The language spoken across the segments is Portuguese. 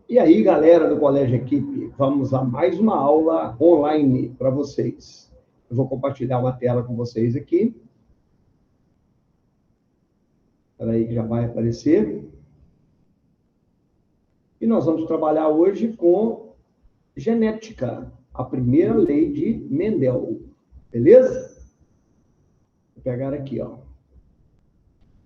E aí, galera do Colégio Equipe, vamos a mais uma aula online para vocês. Eu vou compartilhar uma tela com vocês aqui. Espera aí que já vai aparecer. E nós vamos trabalhar hoje com genética, a primeira lei de Mendel. Beleza? Vou pegar aqui, ó.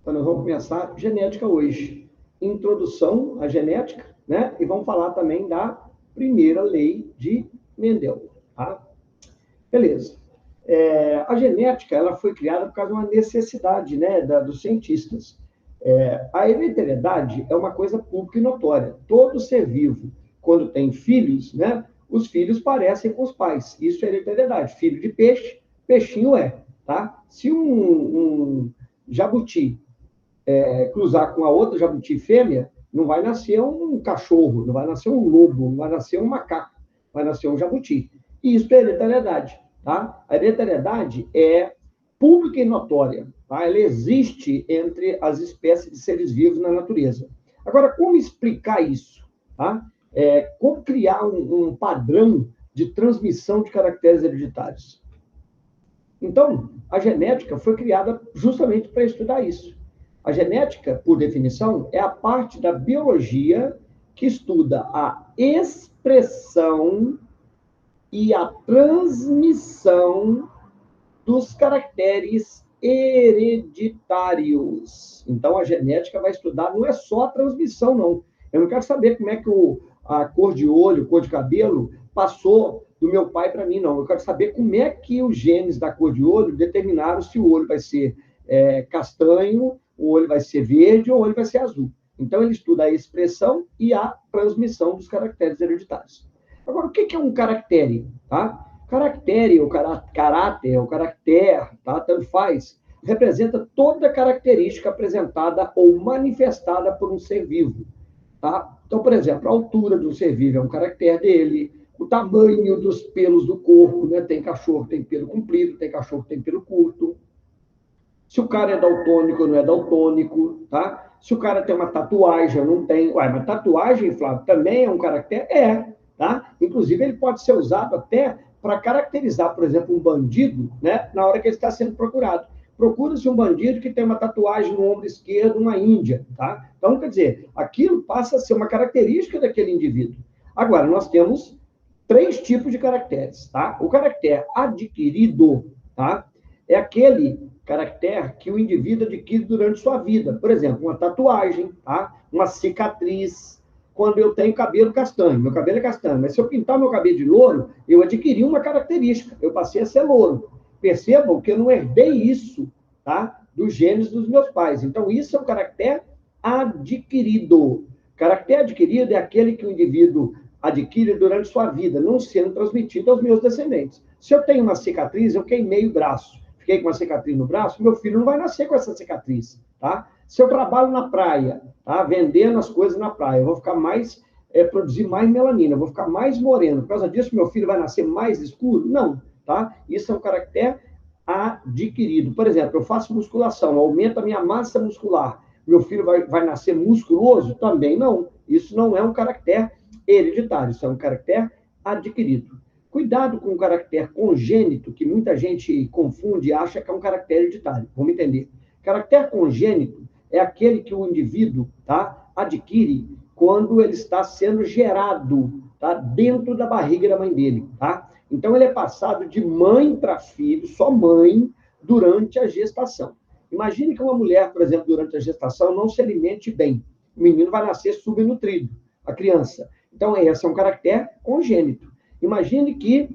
Então, nós vamos começar genética hoje. Introdução à genética, né? E vamos falar também da primeira lei de Mendel, tá? Beleza. A genética ela foi criada por causa de uma necessidade, né, dos cientistas. A hereditariedade é uma coisa pública e notória. Todo ser vivo, quando tem filhos, né, os filhos parecem com os pais. Isso é hereditariedade. Filho de peixe, peixinho é. Tá? Se um jabuti cruzar com a outra jabuti fêmea, não vai nascer um cachorro, não vai nascer um lobo, não vai nascer um macaco, vai nascer um jabuti. E isso é hereditariedade. Tá? A hereditariedade é pública e notória. Tá? Ela existe entre as espécies de seres vivos na natureza. Agora, como explicar isso? Tá? Como criar um padrão de transmissão de caracteres hereditários? Então, a genética foi criada justamente para estudar isso. A genética, por definição, é a parte da biologia que estuda a expressão e a transmissão dos caracteres hereditários. Então, a genética vai estudar, não é só a transmissão, não. Eu não quero saber como é que a cor de olho, cor de cabelo, passou do meu pai para mim, não. Eu quero saber como é que os genes da cor de olho determinaram se o olho vai ser castanho, o olho vai ser verde ou o olho vai ser azul. Então, ele estuda a expressão e a transmissão dos caracteres hereditários. Agora, o que é um caractere? Tá? Caractere, ou caráter, ou caractere, tá? Tanto faz, representa toda característica apresentada ou manifestada por um ser vivo. Tá? Então, por exemplo, a altura do ser vivo é um caractere dele, o tamanho dos pelos do corpo, né? Tem cachorro que tem pelo comprido, tem cachorro que tem pelo curto. Se o cara é daltônico ou não é daltônico, tá? Se o cara tem uma tatuagem ou não tem. Ué, mas tatuagem, Flávio, também é um caractere? Tá? Inclusive, ele pode ser usado até para caracterizar, por exemplo, um bandido, né? Na hora que ele está sendo procurado. Procura-se um bandido que tem uma tatuagem no ombro esquerdo, uma índia, tá? Então, quer dizer, aquilo passa a ser uma característica daquele indivíduo. Agora, nós temos 3 tipos de caracteres, tá? O caractere adquirido, tá? É aquele caractere que o indivíduo adquire durante sua vida. Por exemplo, uma tatuagem, tá? Uma cicatriz. Quando eu tenho cabelo castanho, meu cabelo é castanho, mas se eu pintar meu cabelo de louro, eu adquiri uma característica, eu passei a ser louro. Percebam que eu não herdei isso, tá? Dos genes dos meus pais. Então, isso é um caractere adquirido. Caractere adquirido é aquele que o indivíduo adquire durante sua vida, não sendo transmitido aos meus descendentes. Se eu tenho uma cicatriz, eu queimei o braço, fiquei com uma cicatriz no braço, meu filho não vai nascer com essa cicatriz, tá? Se eu trabalho na praia, tá? Vendendo as coisas na praia, eu vou ficar mais, produzir mais melanina, eu vou ficar mais moreno. Por causa disso, meu filho vai nascer mais escuro? Não, tá? Isso é um caractere adquirido. Por exemplo, eu faço musculação, aumento a minha massa muscular. Meu filho vai nascer musculoso? Também não. Isso não é um caractere hereditário, isso é um caractere adquirido. Cuidado com o caractere congênito, que muita gente confunde e acha que é um caractere hereditário. Vamos entender. Caractere congênito é aquele que o indivíduo, tá, adquire quando ele está sendo gerado, tá, dentro da barriga da mãe dele. Tá? Então, ele é passado de mãe para filho, só mãe, durante a gestação. Imagine que uma mulher, por exemplo, durante a gestação, não se alimente bem. O menino vai nascer subnutrido, a criança. Então, esse é um caractere congênito. Imagine que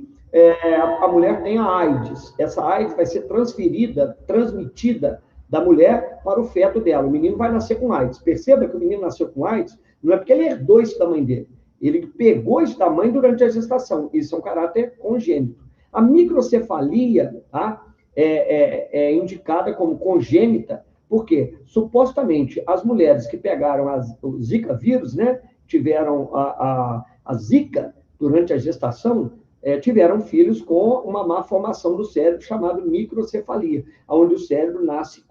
a mulher tenha AIDS. Essa AIDS vai ser transmitida da mulher para o feto dela. O menino vai nascer com AIDS. Perceba que o menino nasceu com AIDS, não é porque ele herdou isso da mãe dele. Ele pegou isso da mãe durante a gestação. Isso é um caráter congênito. A microcefalia, tá, é indicada como congênita, porque supostamente as mulheres que pegaram o Zika vírus, né, tiveram a Zika durante a gestação, tiveram filhos com uma má formação do cérebro, chamado microcefalia, onde o cérebro nasce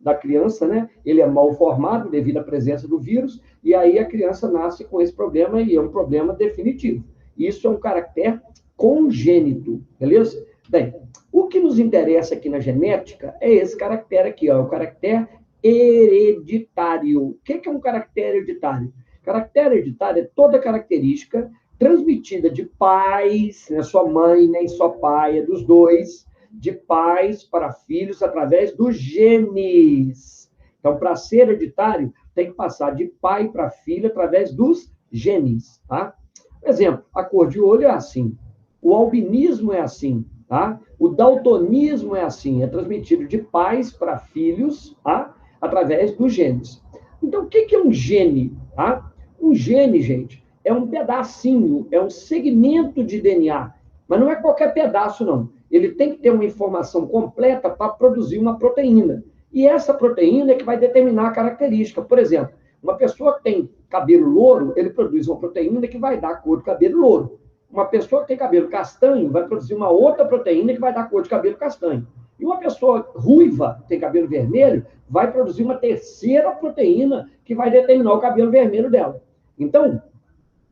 da criança, né? Ele é mal formado devido à presença do vírus, e aí a criança nasce com esse problema, e é um problema definitivo. Isso é um caractere congênito, beleza? Bem, o que nos interessa aqui na genética é esse caractere aqui, ó, o caractere hereditário. O que é um caractere hereditário? Caractere hereditário é toda característica transmitida de pais, não é só mãe nem só pai, é dos dois, de pais para filhos através dos genes. Então, para ser hereditário, tem que passar de pai para filho através dos genes, tá? Por exemplo, a cor de olho é assim, o albinismo é assim, tá? O daltonismo é assim, é transmitido de pais para filhos, tá? Através dos genes. Então, o que é um gene, tá? Um gene, gente, é um pedacinho, é um segmento de DNA, mas não é qualquer pedaço, não. Ele tem que ter uma informação completa para produzir uma proteína. E essa proteína é que vai determinar a característica. Por exemplo, uma pessoa que tem cabelo louro, ele produz uma proteína que vai dar a cor do cabelo louro. Uma pessoa que tem cabelo castanho vai produzir uma outra proteína que vai dar a cor de cabelo castanho. E uma pessoa ruiva, que tem cabelo vermelho, vai produzir uma terceira proteína que vai determinar o cabelo vermelho dela. Então,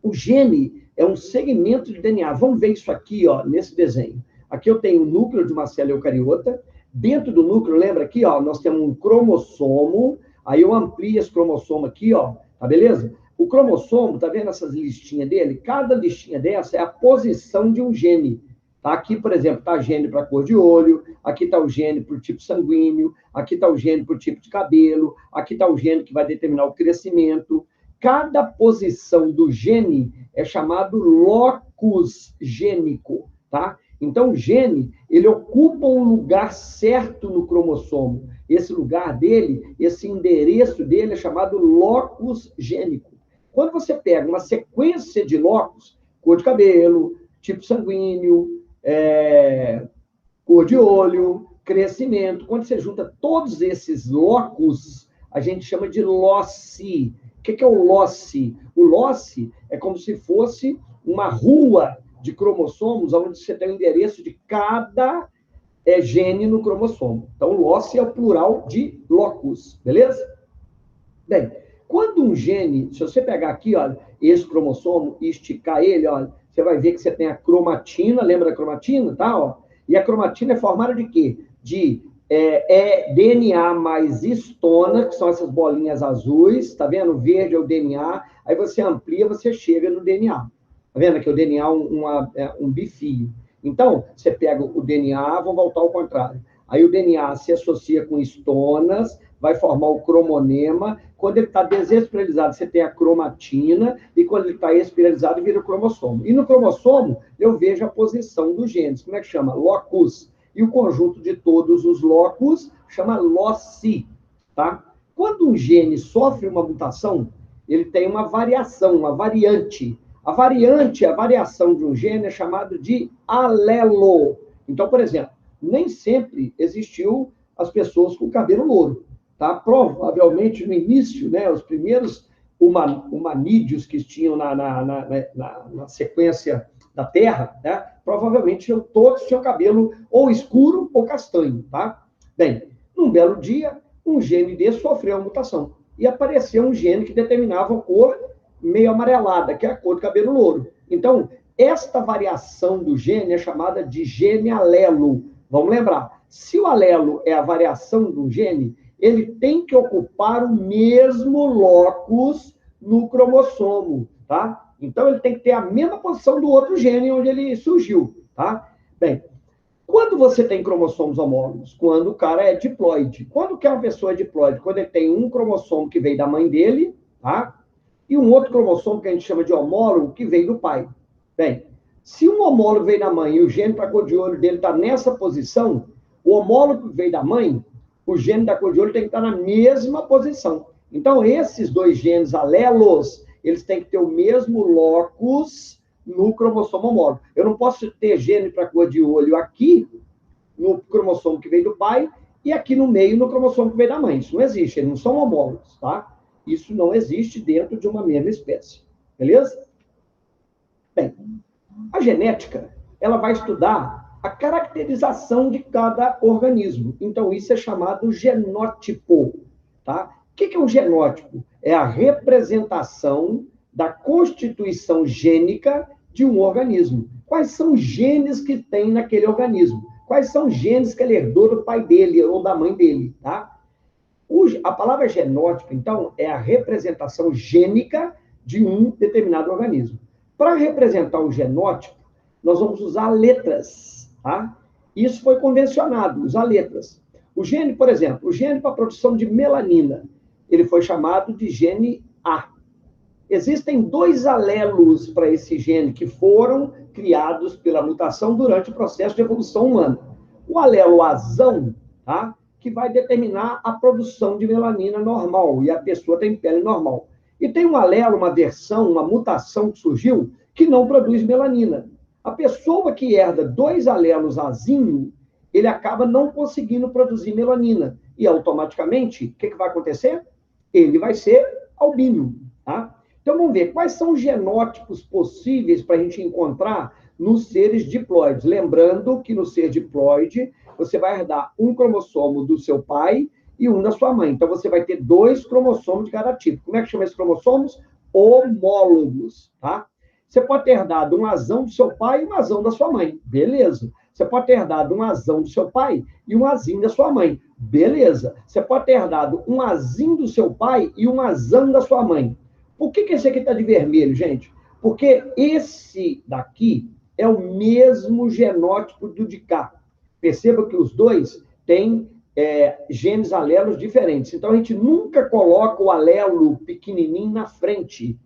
o gene é um segmento de DNA. Vamos ver isso aqui, ó, nesse desenho. Aqui eu tenho o núcleo de uma célula eucariota. Dentro do núcleo, lembra aqui, ó, nós temos um cromossomo. Aí eu amplio esse cromossomo aqui, ó, tá beleza? O cromossomo, tá vendo essas listinhas dele? Cada listinha dessa é a posição de um gene. Tá? Aqui, por exemplo, está o gene para cor de olho, aqui está o gene para o tipo sanguíneo, aqui está o gene para o tipo de cabelo, aqui está o gene que vai determinar o crescimento. Cada posição do gene é chamado locus gênico, tá? Então, o gene, ele ocupa um lugar certo no cromossomo. Esse lugar dele, esse endereço dele é chamado locus gênico. Quando você pega uma sequência de locus, cor de cabelo, tipo sanguíneo, cor de olho, crescimento, quando você junta todos esses locus, a gente chama de loci. O que é o loci? O loci é como se fosse uma rua de cromossomos, onde você tem o endereço de cada gene no cromossomo. Então, loci é o plural de locus, beleza? Bem, quando um gene, se você pegar aqui, olha, esse cromossomo e esticar ele, olha, você vai ver que você tem a cromatina, lembra da cromatina, tá? Ó, e a cromatina é formada de quê? De DNA mais histona, que são essas bolinhas azuis, tá vendo? O verde é o DNA, aí você amplia, você chega no DNA. Tá vendo que o DNA é um bifio. Então, você pega o DNA, vamos voltar ao contrário. Aí o DNA se associa com histonas, vai formar o cromonema. Quando ele está desespiralizado, você tem a cromatina, e quando ele está espiralizado, vira o cromossomo. E no cromossomo, eu vejo a posição dos genes. Como é que chama? Locus. E o conjunto de todos os locus chama loci, tá? Quando um gene sofre uma mutação, ele tem uma variação, uma variante. A variação de um gene é chamado de alelo. Então, por exemplo, nem sempre existiu as pessoas com cabelo louro, tá? Provavelmente no início, né, os primeiros humanídeos que tinham na sequência da Terra, né, provavelmente todos tinham cabelo ou escuro ou castanho, tá? Bem, num belo dia, um gene desse sofreu uma mutação e apareceu um gene que determinava a cor meio amarelada, que é a cor do cabelo louro. Então, esta variação do gene é chamada de gene alelo. Vamos lembrar, se o alelo é a variação do gene, ele tem que ocupar o mesmo locus no cromossomo, tá? Então, ele tem que ter a mesma posição do outro gene onde ele surgiu, tá? Bem, quando você tem cromossomos homólogos? Quando o cara é diploide. Quando que uma pessoa é diploide? Quando ele tem um cromossomo que veio da mãe dele, tá? E um outro cromossomo que a gente chama de homólogo que veio do pai. Bem, se um homólogo veio da mãe e o gene para cor de olho dele está nessa posição, o homólogo que veio da mãe, o gene da cor de olho tem que estar na mesma posição. Então, esses dois genes alelos, eles têm que ter o mesmo locus no cromossomo homólogo. Eu não posso ter gene para cor de olho aqui, no cromossomo que veio do pai, e aqui no meio, no cromossomo que veio da mãe. Isso não existe, eles não são homólogos, tá? Isso não existe dentro de uma mesma espécie. Beleza? Bem, a genética ela vai estudar a caracterização de cada organismo. Então, isso é chamado genótipo, tá? O que é um genótipo? É a representação da constituição gênica de um organismo. Quais são os genes que tem naquele organismo? Quais são os genes que ele herdou do pai dele ou da mãe dele, tá? A palavra genótipo, então, é a representação gênica de um determinado organismo. Para representar o genótipo, nós vamos usar letras, tá? Isso foi convencionado, usar letras. O gene, por exemplo, o gene para a produção de melanina, ele foi chamado de gene A. Existem 2 alelos para esse gene que foram criados pela mutação durante o processo de evolução humana. O alelo azão, tá? Que vai determinar a produção de melanina normal, e a pessoa tem pele normal. E tem um alelo, uma versão, uma mutação que surgiu, que não produz melanina. A pessoa que herda 2 alelos azinho, ele acaba não conseguindo produzir melanina. E automaticamente, o que vai acontecer? Ele vai ser albino, tá? Então, vamos ver quais são os genótipos possíveis para a gente encontrar nos seres diploides. Lembrando que no ser diploide, você vai herdar um cromossomo do seu pai e um da sua mãe. Então, você vai ter 2 cromossomos de cada tipo. Como é que chama esses cromossomos? Homólogos, tá? Você pode ter herdado um azão do seu pai e um azão da sua mãe. Beleza. Você pode ter herdado um azão do seu pai e um azinho da sua mãe. Beleza. Você pode ter herdado um azinho do seu pai e um azão da sua mãe. Por que esse aqui está de vermelho, gente? Porque esse daqui é o mesmo genótipo do de cá. Perceba que os dois têm genes alelos diferentes. Então, a gente nunca coloca o alelo pequenininho na frente.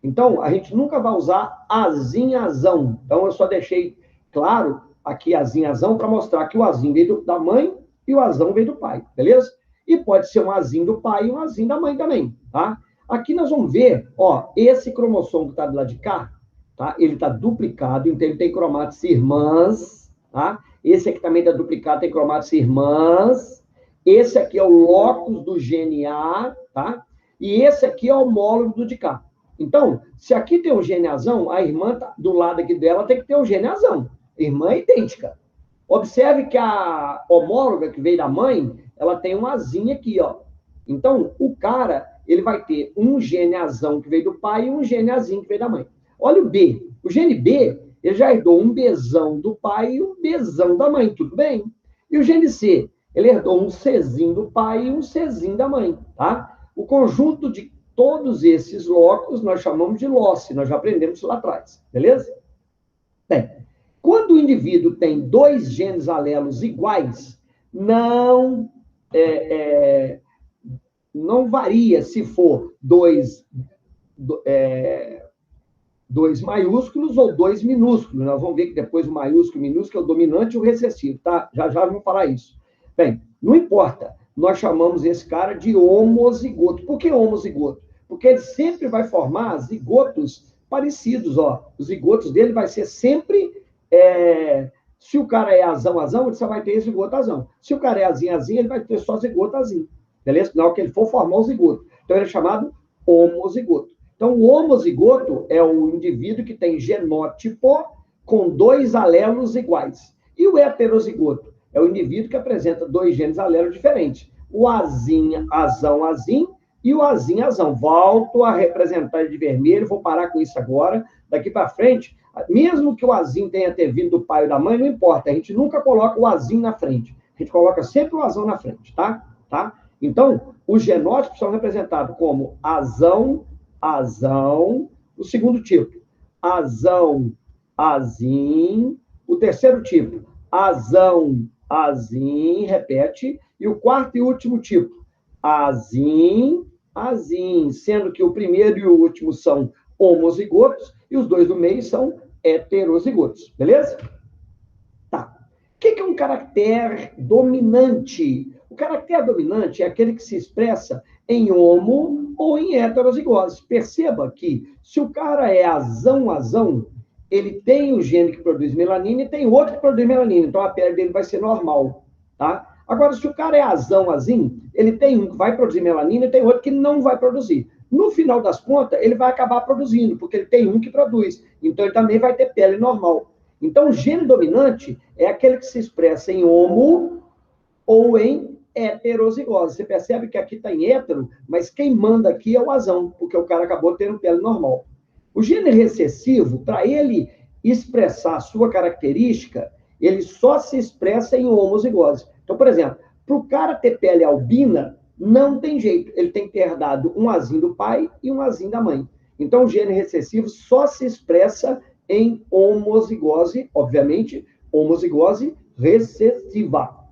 Então, a gente nunca vai usar azinhazão. Então, eu só deixei claro aqui azinhazão para mostrar que o azinho veio da mãe e o azão veio do pai, beleza? E pode ser um azinho do pai e um azinho da mãe também, tá? Aqui nós vamos ver, ó, esse cromossomo que está do lado de cá, tá? Ele está duplicado, então ele tem cromátides irmãs, tá? Esse aqui também está duplicado, tem cromátides irmãs. Esse aqui é o locus do gene A, tá? E esse aqui é o homólogo do de cá. Então, se aqui tem um gene azão, a irmã do lado aqui dela tem que ter um gene azão. Irmã é idêntica. Observe que a homóloga que veio da mãe, ela tem um azinho aqui, ó. Então, o cara, ele vai ter um gene azão que veio do pai e um gene azinho que veio da mãe. Olha o B. O gene B, ele já herdou um Bzão do pai e um Bzão da mãe, tudo bem? E o gene C, ele herdou um Czinho do pai e um Czinho da mãe, tá? O conjunto de todos esses locos nós chamamos de loci, nós já aprendemos isso lá atrás, beleza? Bem, quando o indivíduo tem 2 genes alelos iguais, não varia se for 2 maiúsculos ou 2 minúsculos. Nós vamos ver que depois o maiúsculo e o minúsculo é o dominante e o recessivo, tá? Já vamos falar isso. Bem, não importa. Nós chamamos esse cara de homozigoto. Por que homozigoto? Porque ele sempre vai formar zigotos parecidos, ó. Os zigotos dele vai ser sempre... se o cara é azão, ele só vai ter zigoto azão. Se o cara é azinho, ele vai ter só zigoto azinho. Beleza? Na hora que ele for formar o zigoto. Então, ele é chamado homozigoto. Então, o homozigoto é o indivíduo que tem genótipo com 2 alelos iguais. E o heterozigoto é o indivíduo que apresenta 2 genes alelos diferentes. O azinho, azão, azim e o azinho, azão. Volto a representar ele de vermelho, vou parar com isso agora. Daqui para frente, mesmo que o azinho tenha ter vindo do pai ou da mãe, não importa. A gente nunca coloca o azinho na frente. A gente coloca sempre o azão na frente, tá? Então, os genótipos são representados como azão, azão, o segundo tipo, azão, azim, o terceiro tipo, azão, azim, repete, e o quarto e último tipo, azim, azim, sendo que o primeiro e o último são homozigotos e os 2 do meio são heterozigotos, beleza? Tá. O que é um caractere dominante? O caractere dominante é aquele que se expressa em homo ou em heterozigose. Perceba que se o cara é azão, ele tem o gene que produz melanina e tem outro que produz melanina. Então, a pele dele vai ser normal, tá? Agora, se o cara é azão, ele tem um que vai produzir melanina e tem outro que não vai produzir. No final das contas, ele vai acabar produzindo, porque ele tem um que produz. Então, ele também vai ter pele normal. Então, o gene dominante é aquele que se expressa em homo ou em heterozigose. Você percebe que aqui está em hétero, mas quem manda aqui é o azão, porque o cara acabou tendo pele normal. O gene recessivo, para ele expressar a sua característica, ele só se expressa em homozigose. Então, por exemplo, para o cara ter pele albina, não tem jeito. Ele tem que ter herdado um azinho do pai e um azinho da mãe. Então, o gene recessivo só se expressa em homozigose, obviamente, homozigose recessiva.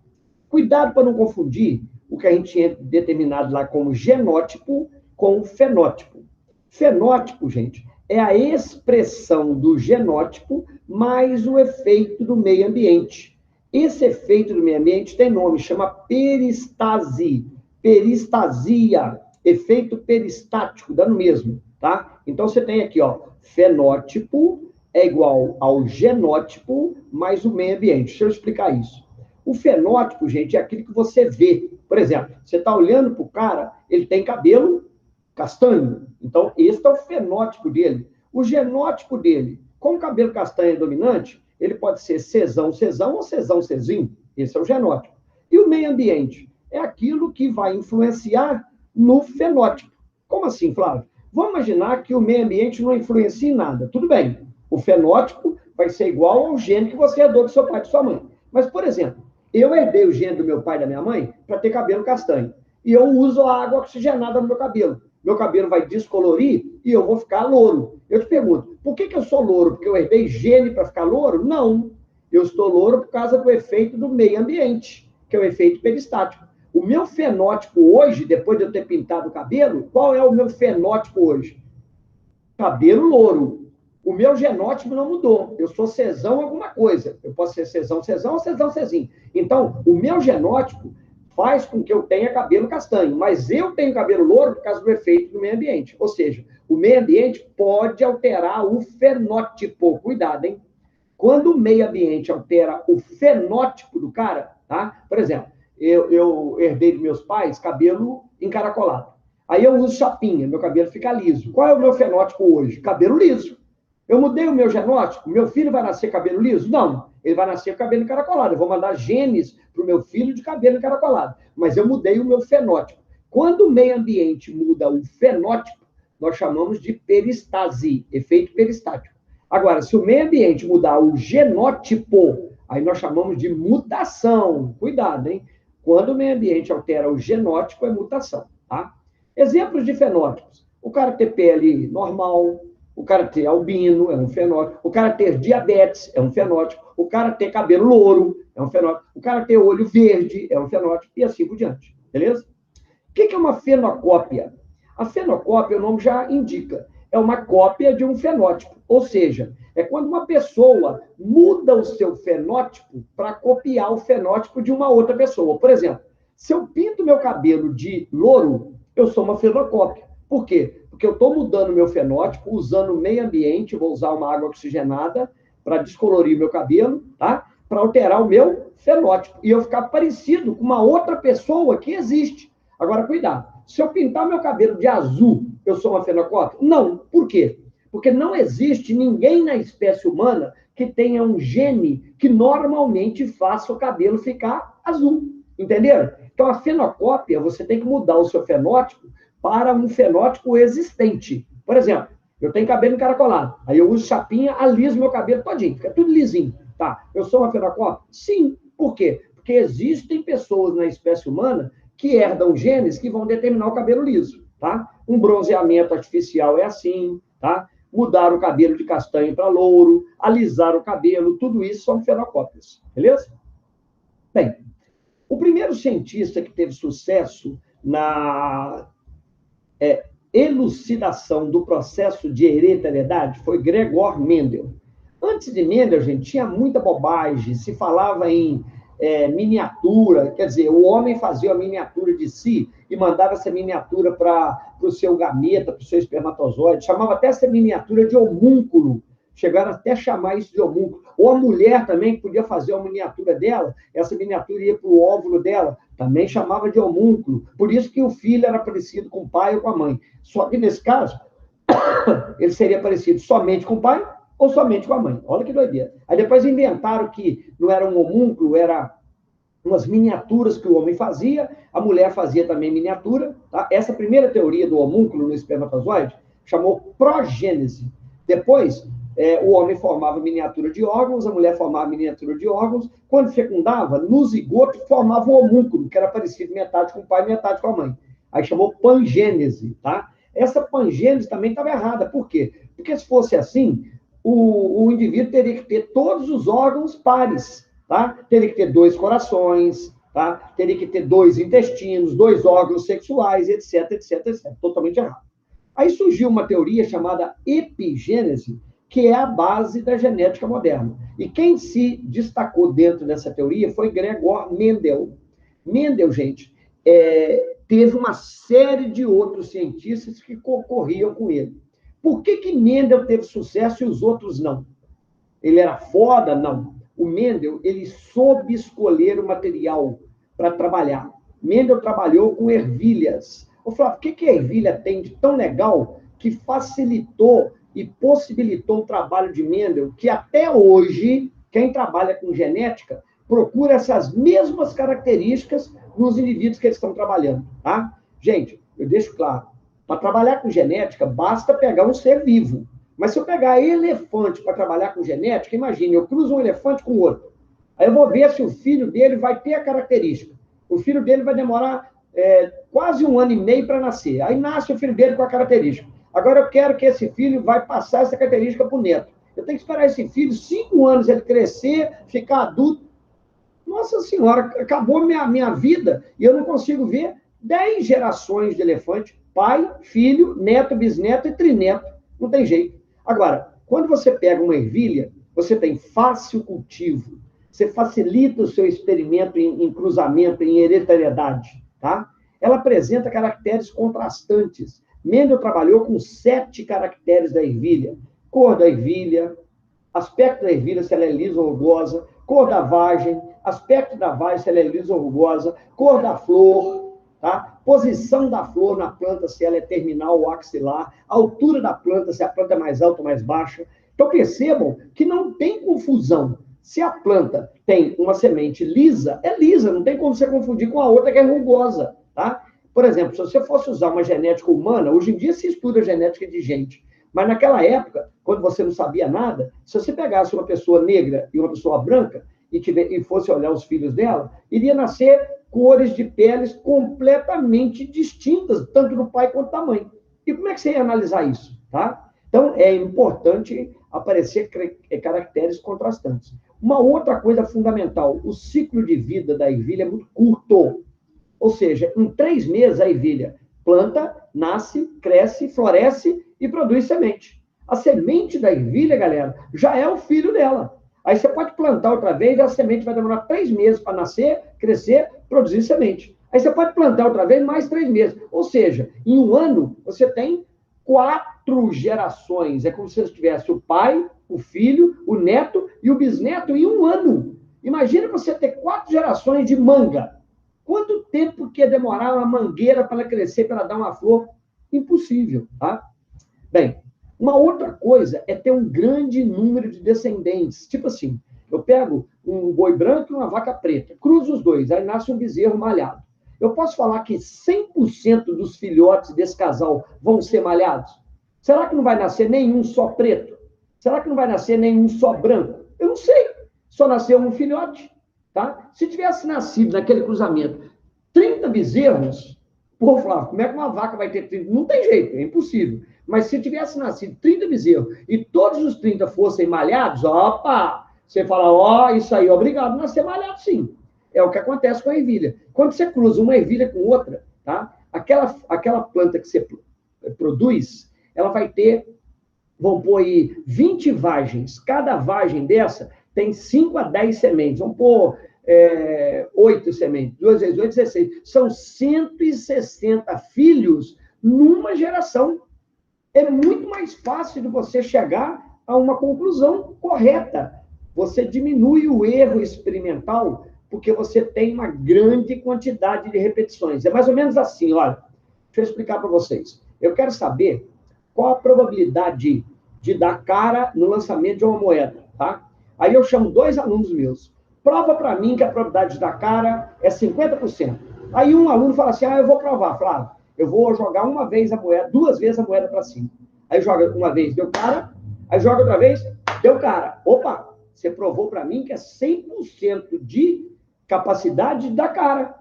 Cuidado para não confundir o que a gente tinha determinado lá como genótipo com fenótipo. Fenótipo, gente, é a expressão do genótipo mais o efeito do meio ambiente. Esse efeito do meio ambiente tem nome, chama peristase, peristasia, efeito peristático, dá no mesmo, tá? Então você tem aqui, ó, fenótipo é igual ao genótipo mais o meio ambiente. Deixa eu explicar isso. O fenótipo, gente, é aquilo que você vê. Por exemplo, você está olhando para o cara, ele tem cabelo castanho. Então, esse é o fenótipo dele. O genótipo dele, com cabelo castanho dominante, ele pode ser cesão, cesão ou cesão, cezinho. Esse é o genótipo. E o meio ambiente é aquilo que vai influenciar no fenótipo. Como assim, Flávio? Vamos imaginar que o meio ambiente não influencia em nada. Tudo bem. O fenótipo vai ser igual ao gene que você herdou do seu pai e de sua mãe. Mas, por exemplo, eu herdei o gene do meu pai e da minha mãe para ter cabelo castanho. E eu uso a água oxigenada no meu cabelo. Meu cabelo vai descolorir e eu vou ficar louro. Eu te pergunto, por que eu sou louro? Porque eu herdei gene para ficar louro? Não. Eu estou louro por causa do efeito do meio ambiente, que é o efeito peristático. O meu fenótipo hoje, depois de eu ter pintado o cabelo, qual é o meu fenótipo hoje? Cabelo louro. O meu genótipo não mudou. Eu sou cesão alguma coisa. Eu posso ser cesão, cesão ou cesão, cezinho. Então, o meu genótipo faz com que eu tenha cabelo castanho, mas eu tenho cabelo louro por causa do efeito do meio ambiente. Ou seja, o meio ambiente pode alterar o fenótipo. Cuidado, hein? Quando o meio ambiente altera o fenótipo do cara, tá? Por exemplo, eu herdei dos meus pais cabelo encaracolado. Aí eu uso chapinha, meu cabelo fica liso. Qual é o meu fenótipo hoje? Cabelo liso. Eu mudei o meu genótipo? Meu filho vai nascer cabelo liso? Não. Ele vai nascer com cabelo encaracolado. Eu vou mandar genes para o meu filho de cabelo encaracolado. Mas eu mudei o meu fenótipo. Quando o meio ambiente muda o fenótipo, nós chamamos de peristase, efeito peristático. Agora, se o meio ambiente mudar o genótipo, aí nós chamamos de mutação. Cuidado, hein? Quando o meio ambiente altera o genótipo, é mutação, tá? Exemplos de fenótipos. O cara ter pele normal, o cara ter albino é um fenótipo, o cara ter diabetes é um fenótipo, o cara ter cabelo louro é um fenótipo, o cara ter olho verde é um fenótipo, e assim por diante, beleza? O que é uma fenocópia? A fenocópia, o nome já indica, é uma cópia de um fenótipo, ou seja, é quando uma pessoa muda o seu fenótipo para copiar o fenótipo de uma outra pessoa. Por exemplo, se eu pinto meu cabelo de louro, eu sou uma fenocópia. Por quê? Porque eu estou mudando o meu fenótipo, usando o meio ambiente, vou usar uma água oxigenada para descolorir o meu cabelo, tá? Para alterar o meu fenótipo. E eu ficar parecido com uma outra pessoa que existe. Agora, cuidado. Se eu pintar meu cabelo de azul, eu sou uma fenocópia? Não. Por quê? Porque não existe ninguém na espécie humana que tenha um gene que normalmente faça o cabelo ficar azul. Entenderam? Então, a fenocópia, você tem que mudar o seu fenótipo para um fenótipo existente. Por exemplo, eu tenho cabelo encaracolado, aí eu uso chapinha, aliso meu cabelo todinho, fica tudo lisinho. Tá, eu sou uma fenocópia? Sim. Por quê? Porque existem pessoas na espécie humana que herdam genes que vão determinar o cabelo liso, tá? Um bronzeamento artificial é assim, tá? Mudar o cabelo de castanho para louro, alisar o cabelo, tudo isso são fenocópias, beleza? Bem, o primeiro cientista que teve sucesso na elucidação do processo de hereditariedade foi Gregor Mendel. Antes de Mendel, gente, tinha muita bobagem, se falava em miniatura, quer dizer, o homem fazia a miniatura de si e mandava essa miniatura para o seu gameta, para o seu espermatozoide, chamava até essa miniatura de homúnculo, chegaram até a chamar isso de homúnculo. Ou a mulher também podia fazer uma miniatura dela, essa miniatura ia para o óvulo dela, também chamava de homúnculo. Por isso que o filho era parecido com o pai ou com a mãe. Só que nesse caso, ele seria parecido somente com o pai ou somente com a mãe. Olha que doideira. Aí depois inventaram que não era um homúnculo, era umas miniaturas que o homem fazia, a mulher fazia também miniatura. Tá? Essa primeira teoria do homúnculo no espermatozoide chamou progênese. Depois, o homem formava miniatura de órgãos, a mulher formava miniatura de órgãos. Quando fecundava, no zigoto formava o homúnculo, que era parecido metade com o pai, metade com a mãe. Aí chamou pangênese, tá? Essa pangênese também estava errada. Por quê? Porque se fosse assim, o indivíduo teria que ter todos os órgãos pares, tá? Teria que ter 2 corações, tá? Teria que ter 2 intestinos, 2 órgãos sexuais, etc, etc, etc. Totalmente errado. Aí surgiu uma teoria chamada epigênese, que é a base da genética moderna. E quem se destacou dentro dessa teoria foi Gregor Mendel. Mendel, gente, teve uma série de outros cientistas que concorriam com ele. Por que Mendel teve sucesso e os outros não? Ele era foda? Não. O Mendel, ele soube escolher o material para trabalhar. Mendel trabalhou com ervilhas. Eu falava, o que a ervilha tem de tão legal que facilitou e possibilitou o trabalho de Mendel, que até hoje, quem trabalha com genética, procura essas mesmas características nos indivíduos que eles estão trabalhando, tá? Gente, eu deixo claro, para trabalhar com genética, basta pegar um ser vivo. Mas se eu pegar elefante para trabalhar com genética, imagine, eu cruzo um elefante com outro. Aí eu vou ver se o filho dele vai ter a característica. O filho dele vai demorar quase 1 ano e meio para nascer. Aí nasce o filho dele com a característica. Agora eu quero que esse filho vai passar essa característica para o neto. Eu tenho que esperar esse filho 5 anos, ele crescer, ficar adulto. Nossa Senhora, acabou minha vida e eu não consigo ver 10 gerações de elefante, pai, filho, neto, bisneto e trineto. Não tem jeito. Agora, quando você pega uma ervilha, você tem fácil cultivo, você facilita o seu experimento em cruzamento, em hereditariedade, tá? Ela apresenta caracteres contrastantes. Mendel trabalhou com 7 caracteres da ervilha. Cor da ervilha, aspecto da ervilha, se ela é lisa ou rugosa, cor da vagem, aspecto da vagem, se ela é lisa ou rugosa, cor da flor, tá? Posição da flor na planta, se ela é terminal ou axilar, altura da planta, se a planta é mais alta ou mais baixa. Então, percebam que não tem confusão. Se a planta tem uma semente lisa, é lisa, não tem como você confundir com a outra que é rugosa, tá? Por exemplo, se você fosse usar uma genética humana, hoje em dia se estuda genética de gente, mas naquela época, quando você não sabia nada, se você pegasse uma pessoa negra e uma pessoa branca e fosse olhar os filhos dela, iria nascer cores de peles completamente distintas, tanto do pai quanto da mãe. E como é que você ia analisar isso, tá? Então, é importante aparecer caracteres contrastantes. Uma outra coisa fundamental, o ciclo de vida da ervilha é muito curto. Ou seja, em 3 meses a ervilha planta, nasce, cresce, floresce e produz semente. A semente da ervilha, galera, já é o filho dela. Aí você pode plantar outra vez, a semente vai demorar 3 meses para nascer, crescer, produzir semente. Aí você pode plantar outra vez mais 3 meses. Ou seja, em 1 ano, você tem 4 gerações. É como se você tivesse o pai, o filho, o neto e o bisneto em 1 ano. Imagina você ter 4 gerações de manga. Quanto tempo que ia demorar uma mangueira para ela crescer, para ela dar uma flor? Impossível, tá? Bem, uma outra coisa é ter um grande número de descendentes. Tipo assim, eu pego um boi branco e uma vaca preta, cruzo os dois, aí nasce um bezerro malhado. Eu posso falar que 100% dos filhotes desse casal vão ser malhados? Será que não vai nascer nenhum só preto? Será que não vai nascer nenhum só branco? Eu não sei. Só nasceu um filhote. Tá? Se tivesse nascido naquele cruzamento 30 bezerros, pô, Flávio, como é que uma vaca vai ter 30? Não tem jeito, é impossível. Mas se tivesse nascido 30 bezerros e todos os 30 fossem malhados, opa, você fala, ó, isso aí, obrigado, nascer malhado sim. É o que acontece com a ervilha. Quando você cruza uma ervilha com outra, tá? Aquela planta que você produz, ela vai ter, vamos pôr aí, 20 vagens. Cada vagem dessa tem 5 a 10 sementes. Vamos pôr 8 sementes. 2 vezes 8, 16. São 160 filhos numa geração. É muito mais fácil de você chegar a uma conclusão correta. Você diminui o erro experimental porque você tem uma grande quantidade de repetições. É mais ou menos assim, olha. Deixa eu explicar para vocês. Eu quero saber qual a probabilidade de dar cara no lançamento de uma moeda, tá? Aí eu chamo 2 alunos meus. Prova para mim que a probabilidade de dar cara é 50%. Aí um aluno fala assim, eu vou provar, Flávio. Eu vou jogar uma vez a moeda, 2 vezes a moeda para cima. Aí joga uma vez, deu cara. Aí joga outra vez, deu cara. Opa, você provou para mim que é 100% de capacidade de dar cara,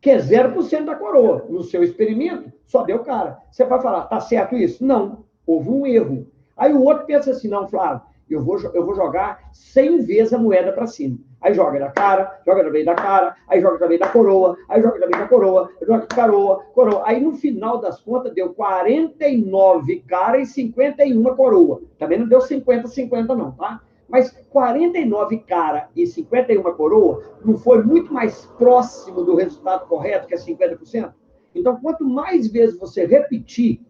que é 0% da coroa. No seu experimento, só deu cara. Você vai falar, tá certo isso? Não, houve um erro. Aí o outro pensa assim, não, Flávio, eu vou jogar 100 vezes a moeda para cima. Aí joga da cara, joga também da cara, aí joga também da coroa, aí joga também da coroa, joga coroa, coroa. Aí no final das contas deu 49 cara e 51 coroa. Também não deu 50-50 não, tá? Mas 49 cara e 51 coroa não foi muito mais próximo do resultado correto, que é 50%? Então, quanto mais vezes você repetir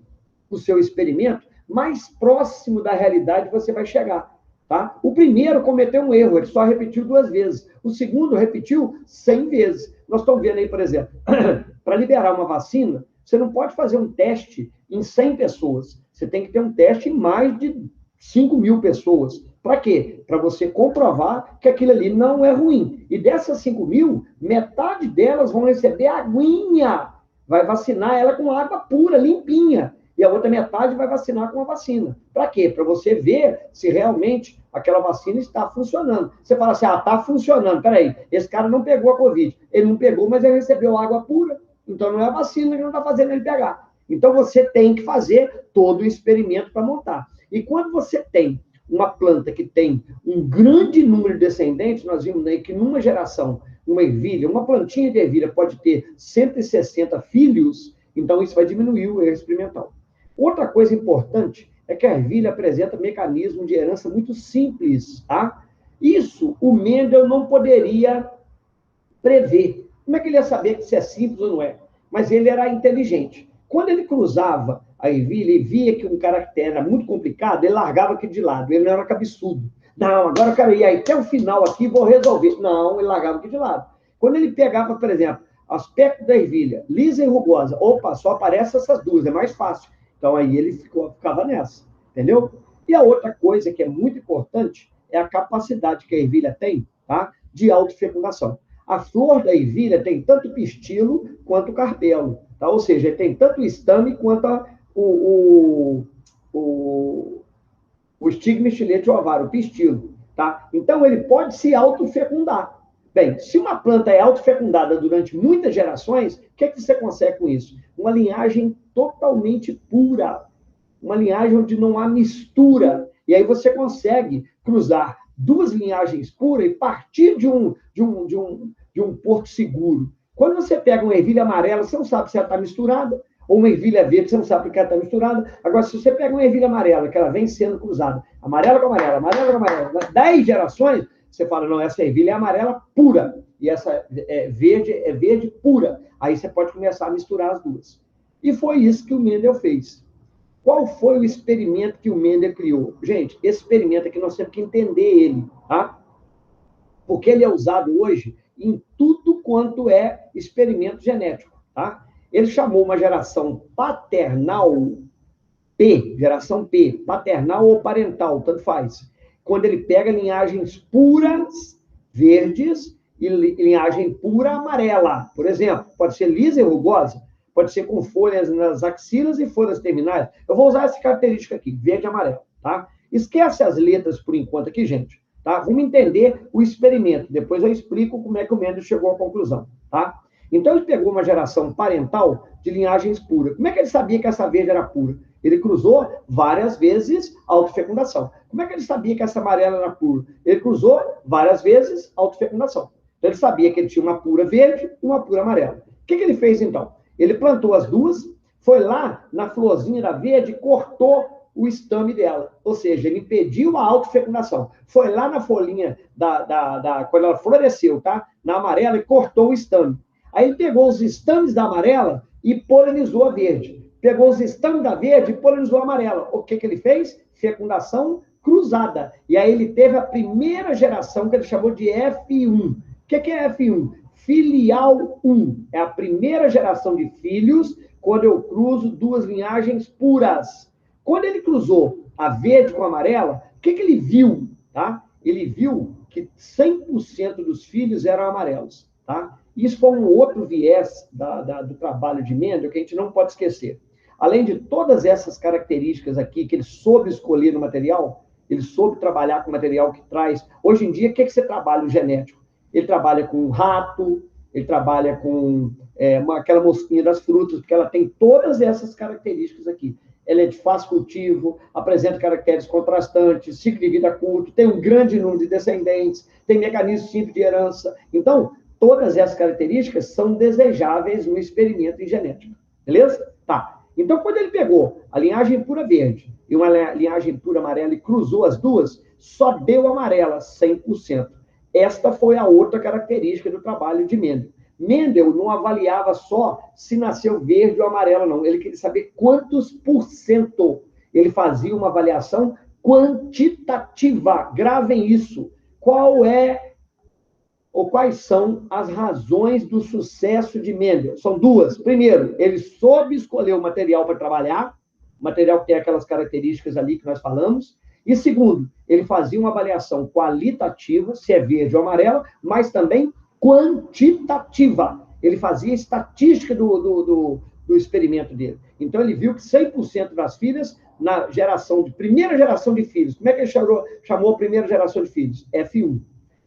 o seu experimento, mais próximo da realidade você vai chegar. Tá? O primeiro cometeu um erro, ele só repetiu 2 vezes. O segundo repetiu 100 vezes. Nós estamos vendo aí, por exemplo, para liberar uma vacina, você não pode fazer um teste em 100 pessoas. Você tem que ter um teste em mais de 5.000 pessoas. Para quê? Para você comprovar que aquilo ali não é ruim. E dessas 5.000, metade delas vão receber aguinha. Vai vacinar ela com água pura, limpinha. E a outra metade vai vacinar com a vacina. Para quê? Para você ver se realmente aquela vacina está funcionando. Você fala assim, está funcionando. Peraí, esse cara não pegou a Covid. Ele não pegou, mas ele recebeu água pura. Então não é a vacina que não está fazendo ele pegar. Então você tem que fazer todo o experimento para montar. E quando você tem uma planta que tem um grande número de descendentes, nós vimos aí que numa geração, uma ervilha, uma plantinha de ervilha pode ter 160 filhos, então isso vai diminuir o erro experimental. Outra coisa importante é que a ervilha apresenta mecanismo de herança muito simples, tá? Isso o Mendel não poderia prever. Como é que ele ia saber se é simples ou não é? Mas ele era inteligente. Quando ele cruzava a ervilha e via que um caractere era muito complicado, ele largava aquilo de lado. Ele não era cabeçudo. Não, agora eu quero ir até o final aqui e vou resolver. Não, ele largava aquilo de lado. Quando ele pegava, por exemplo, aspecto da ervilha, lisa e rugosa, opa, só aparece essas duas, é mais fácil. Então aí ele ficava nessa, entendeu? E a outra coisa que é muito importante é a capacidade que a ervilha tem, tá? De autofecundação. A flor da ervilha tem tanto pistilo quanto carpelo, tá? Ou seja, tem tanto o estame quanto o estigma, estilete, o ovário, o pistilo, tá? Então ele pode se autofecundar. Bem, se uma planta é autofecundada durante muitas gerações, o que você consegue com isso? Uma linhagem totalmente pura, uma linhagem onde não há mistura. E aí você consegue cruzar 2 linhagens puras e partir de um porto seguro. Quando você pega uma ervilha amarela, você não sabe se ela está misturada, ou uma ervilha verde, você não sabe porque ela está misturada. Agora, se você pega uma ervilha amarela, que ela vem sendo cruzada, amarela com amarela, amarela com amarela, 10 gerações, você fala, não, essa ervilha é amarela pura, e essa é verde pura. Aí você pode começar a misturar as duas. E foi isso que o Mendel fez. Qual foi o experimento que o Mendel criou? Gente, esse experimento aqui nós temos que entender ele, tá? Porque ele é usado hoje em tudo quanto é experimento genético, tá? Ele chamou uma geração paternal P, geração P, paternal ou parental, tanto faz. Quando ele pega linhagens puras verdes e linhagem pura amarela, por exemplo, pode ser lisa e rugosa, pode ser com folhas nas axilas e folhas terminais. Eu vou usar essa característica aqui, verde e amarelo, tá? Esquece as letras por enquanto aqui, gente, tá? Vamos entender o experimento. Depois eu explico como é que o Mendel chegou à conclusão, tá? Então ele pegou uma geração parental de linhagens puras. Como é que ele sabia que essa verde era pura? Ele cruzou várias vezes autofecundação. Como é que ele sabia que essa amarela era pura? Ele cruzou várias vezes autofecundação. Então ele sabia que ele tinha uma pura verde e uma pura amarela. O que ele fez então? Ele plantou as duas, foi lá na florzinha da verde e cortou o estame dela. Ou seja, ele impediu a autofecundação. Foi lá na folhinha quando ela floresceu, tá? Na amarela e cortou o estame. Aí ele pegou os estames da amarela e polinizou a verde. Pegou os estames da verde e polinizou a amarela. O que ele fez? Fecundação cruzada. E aí ele teve a primeira geração que ele chamou de F1. O que é F1? Filial 1. É a primeira geração de filhos quando eu cruzo 2 linhagens puras. Quando ele cruzou a verde com a amarela, o que ele viu? Tá? Ele viu que 100% dos filhos eram amarelos. Tá? Isso foi um outro viés do trabalho de Mendel que a gente não pode esquecer. Além de todas essas características aqui que ele soube escolher no material, ele soube trabalhar com material que traz... Hoje em dia, o que você trabalha no genético? Ele trabalha com rato, ele trabalha com aquela mosquinha das frutas, porque ela tem todas essas características aqui. Ela é de fácil cultivo, apresenta caracteres contrastantes, ciclo de vida curto, tem um grande número de descendentes, tem mecanismo simples de herança. Então, todas essas características são desejáveis no experimento em genética. Beleza? Tá. Então, quando ele pegou a linhagem pura verde e uma linhagem pura amarela e cruzou as duas, só deu amarela, 100%. Esta foi a outra característica do trabalho de Mendel. Mendel não avaliava só se nasceu verde ou amarelo, não. Ele queria saber quantos por cento. Ele fazia uma avaliação quantitativa. Gravem isso. Quais são as razões do sucesso de Mendel? São duas. Primeiro, ele soube escolher o material para trabalhar, material que tem aquelas características ali que nós falamos. E segundo, ele fazia uma avaliação qualitativa, se é verde ou amarela, mas também quantitativa. Ele fazia estatística do experimento dele. Então, ele viu que 100% das filhas, na primeira geração de filhos, como é que ele chamou a primeira geração de filhos? F1.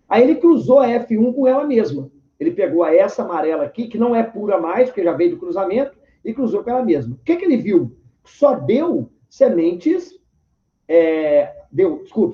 Aí ele cruzou a F1 com ela mesma. Ele pegou essa amarela aqui, que não é pura mais, porque já veio do cruzamento, e cruzou com ela mesma. O que ele viu? Só deu sementes...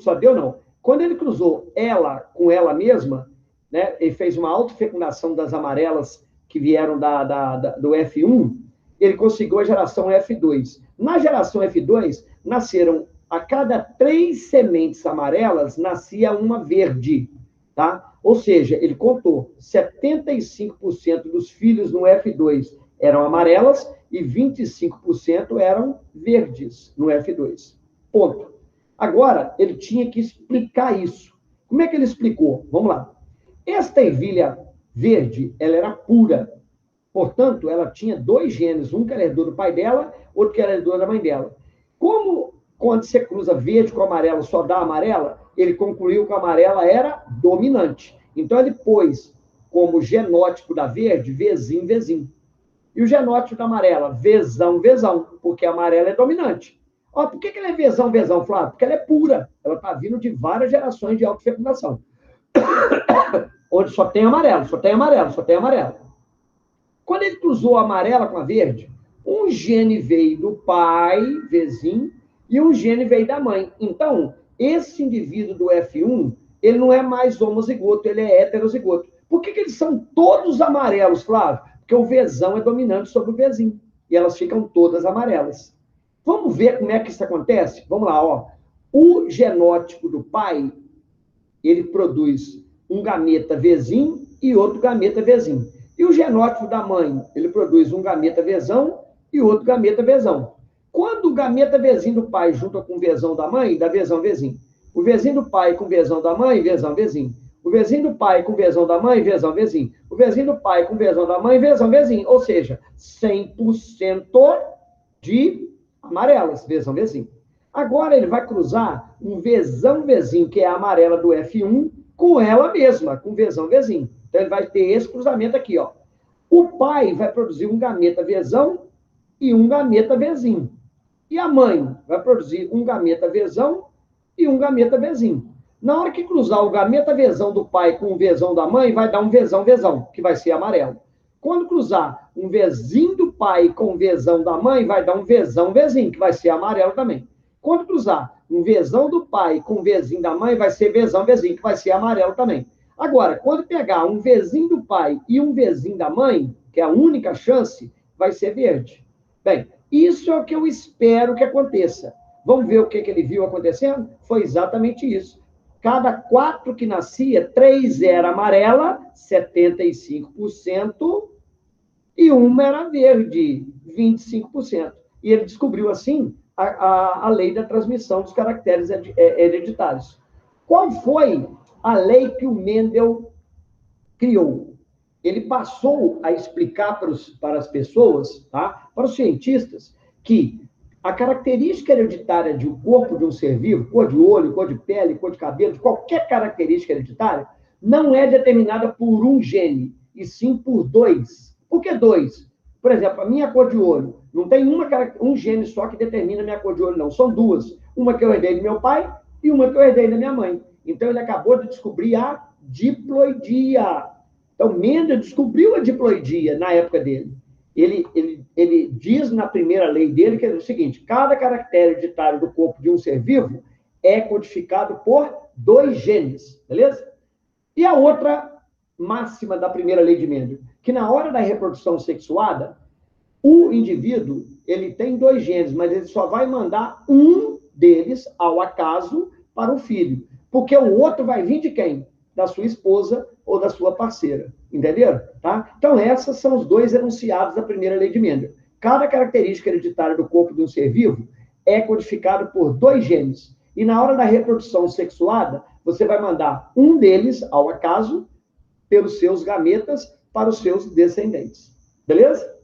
só deu não. Quando ele cruzou ela com ela mesma, né, ele fez uma autofecundação das amarelas que vieram do F1, ele conseguiu a geração F2. Na geração F2, nasceram, a cada 3 sementes amarelas, nascia uma verde. Tá? Ou seja, ele contou 75% dos filhos no F2 eram amarelas e 25% eram verdes no F2. Ponto. Agora, ele tinha que explicar isso. Como é que ele explicou? Vamos lá. Esta ervilha verde, ela era pura. Portanto, ela tinha 2 genes, um que era herdou do pai dela, outro que era herdou da mãe dela. Como, quando você cruza verde com amarelo, só dá amarela, ele concluiu que a amarela era dominante. Então, ele pôs como genótipo da verde, Vzinho, Vzinho. E o genótipo da amarela, Vzão, Vzão, porque a amarela é dominante. Por que ela é Vzão, Vzão, Flávio? Porque ela é pura. Ela está vindo de várias gerações de autofecundação. Onde só tem amarelo, só tem amarelo, só tem amarelo. Quando ele cruzou a amarela com a verde, um gene veio do pai, Vzinho, e um gene veio da mãe. Então, esse indivíduo do F1, ele não é mais homozigoto, ele é heterozigoto. Por que eles são todos amarelos, Flávio? Porque o Vzão é dominante sobre o Vzinho. E elas ficam todas amarelas. Vamos ver como é que isso acontece? Vamos lá, ó. O genótipo do pai, ele produz um gameta Vzinho e outro gameta Vzinho. E o genótipo da mãe, ele produz um gameta Vzão e outro gameta Vzão. Quando o gameta Vzinho do pai junta com o Vzão da mãe, dá Vzão, Vzinho. O Vzinho do pai com o Vzão da mãe, Vzão, Vzinho. O Vzinho do pai com o Vzão da mãe, Vzão, Vzinho. O Vzinho do pai com o Vzão da mãe, Vzão, Vzinho. Ou seja, 100% de amarelas, Vzão, Vzinho. Agora ele vai cruzar um Vzão, Vzinho, que é a amarela do F1, com ela mesma, com Vzão, Vzinho. Então ele vai ter esse cruzamento aqui, ó. O pai vai produzir um gameta Vzão e um gameta Vzinho. E a mãe vai produzir um gameta Vzão e um gameta Vzinho. Na hora que cruzar o gameta Vzão do pai com o Vzão da mãe, vai dar um Vzão, Vzão, que vai ser amarelo. Quando cruzar um Vzinho do pai com o Vzão da mãe, vai dar um Vzão, Vzinho, que vai ser amarelo também. Quando cruzar um Vzão do pai com o Vzinho da mãe, vai ser Vzão, Vzinho, que vai ser amarelo também. Agora, quando pegar um Vzinho do pai e um Vzinho da mãe, que é a única chance, vai ser verde. Bem, isso é o que eu espero que aconteça. Vamos ver o que ele viu acontecendo? Foi exatamente isso. Cada 4 que nascia, 3 era amarela, 75%, e uma era verde, 25%. E ele descobriu, assim, a lei da transmissão dos caracteres hereditários. Qual foi a lei que o Mendel criou? Ele passou a explicar para as pessoas, tá? Para os cientistas, que A característica hereditária de um corpo de um ser vivo, cor de olho, cor de pele, cor de cabelo, qualquer característica hereditária, não é determinada por um gene, e sim por dois. Por que dois? Por exemplo, a minha cor de olho, não tem um gene só que determina a minha cor de olho, não. São duas. Uma que eu herdei do meu pai e uma que eu herdei da minha mãe. Então, ele acabou de descobrir a diploidia. Então, Mendel descobriu a diploidia na época dele. Ele diz na primeira lei dele que é o seguinte: cada caractere hereditário do corpo de um ser vivo é codificado por dois genes, beleza? E a outra máxima da primeira lei de Mendel, que na hora da reprodução sexuada, o indivíduo, ele tem dois genes, mas ele só vai mandar um deles, ao acaso, para o filho. Porque o outro vai vir de quem? Da sua esposa ou da sua parceira. Entenderam? Tá? Então, esses são os dois enunciados da primeira lei de Mendel. Cada característica hereditária do corpo de um ser vivo é codificado por dois genes. E na hora da reprodução sexuada, você vai mandar um deles, ao acaso, pelos seus gametas, para os seus descendentes. Beleza?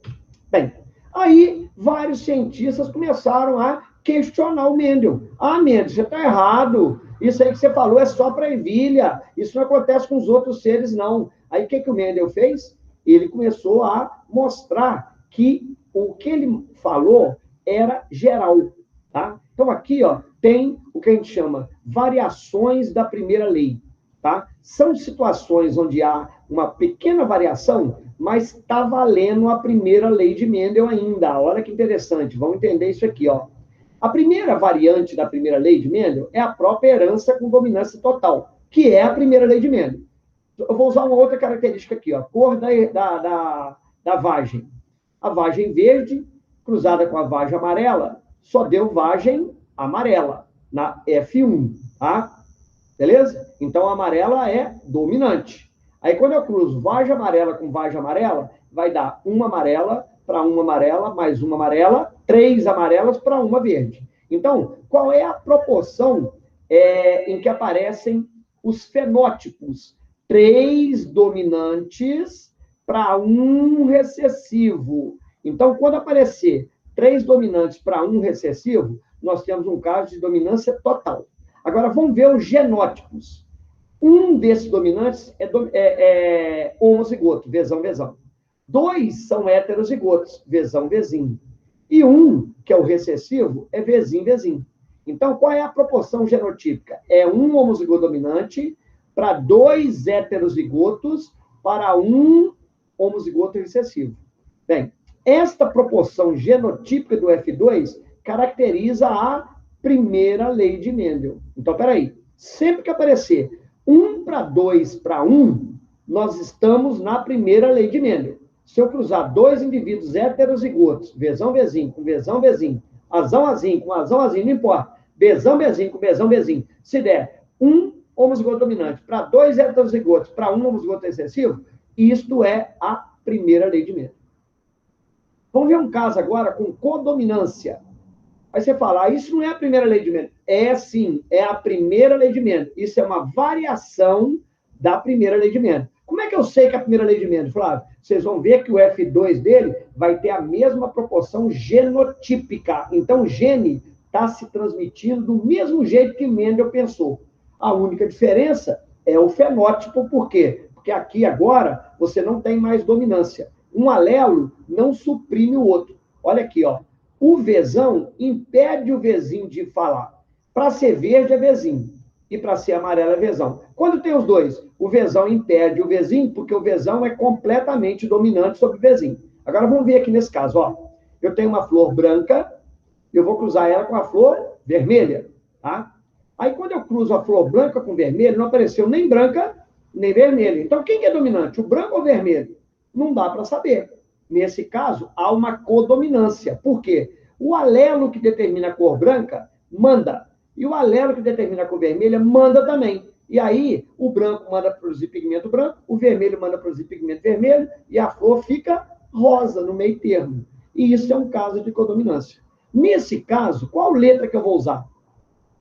Bem, aí vários cientistas começaram a questionar o Mendel. Ah, Mendel, você está errado. Isso aí que você falou é só para a ervilha. Isso não acontece com os outros seres, não. Aí o que o Mendel fez? Ele começou a mostrar que o que ele falou era geral. Tá? Então, aqui ó, tem o que a gente chama variações da primeira lei. Tá? São situações onde há uma pequena variação, mas está valendo a primeira lei de Mendel ainda. Olha que interessante, vamos entender isso aqui. Ó. A primeira variante da primeira lei de Mendel é a própria herança com dominância total, que é a primeira lei de Mendel. Eu vou usar uma outra característica aqui, ó, cor da vagem. A vagem verde, cruzada com a vagem amarela, só deu vagem amarela, na F1, tá? Beleza? Então, a amarela é dominante. Aí, quando eu cruzo vagem amarela com vagem amarela, vai dar uma amarela para uma amarela, mais uma amarela, 3 amarelas para uma verde. Então, qual é a proporção em que aparecem os fenótipos? 3 dominantes para 1 recessivo. Então, quando aparecer 3 dominantes para 1 recessivo, nós temos um caso de dominância total. Agora, vamos ver os genótipos. Um desses dominantes é homozigoto, vezão. 2 são heterozigotos, vezão. E um, que é o recessivo, é vezinho. Então, qual é a proporção genotípica? É um homozigoto dominante para 2 heterozigotos para 1 homozigoto recessivo. Bem, esta proporção genotípica do F2 caracteriza a primeira lei de Mendel. Então, peraí. Sempre que aparecer 1 para 2 para 1, nós estamos na primeira lei de Mendel. Se eu cruzar 2 indivíduos heterozigotos, vezinho com vezinho, azão com azão, não importa, vezinho com vezinho, se der 1 homozigoto dominante para 2 heterozigotos para 1 homozigoto recessivo, isto é a primeira lei de Mendel. Vamos ver um caso agora com codominância. Aí você fala, isso não é a primeira lei de Mendel. É sim, é a primeira lei de Mendel. Isso é uma variação da primeira lei de Mendel. Como é que eu sei que é a primeira lei de Mendel, Flávio? Vocês vão ver que o F2 dele vai ter a mesma proporção genotípica. Então, o gene está se transmitindo do mesmo jeito que Mendel pensou. A única diferença é o fenótipo. Por quê? Porque aqui agora você não tem mais dominância. Um alelo não suprime o outro. Olha aqui, ó. O vezão impede o vezinho de falar. Para ser verde é vezinho e para ser amarelo é vezão. Quando tem os dois, o vezão impede o vezinho, porque o vezão é completamente dominante sobre o vezinho. Agora vamos ver aqui nesse caso, ó. Eu tenho uma flor branca, eu vou cruzar ela com a flor vermelha, tá? Aí quando eu cruzo a flor branca com vermelho, não apareceu nem branca, nem vermelha. Então quem é dominante, o branco ou o vermelho? Não dá para saber. Nesse caso, há uma codominância. Por quê? O alelo que determina a cor branca manda. E o alelo que determina a cor vermelha manda também. E aí, o branco manda produzir pigmento branco, o vermelho manda produzir pigmento vermelho, e a flor fica rosa, no meio termo. E isso é um caso de codominância. Nesse caso, qual letra que eu vou usar?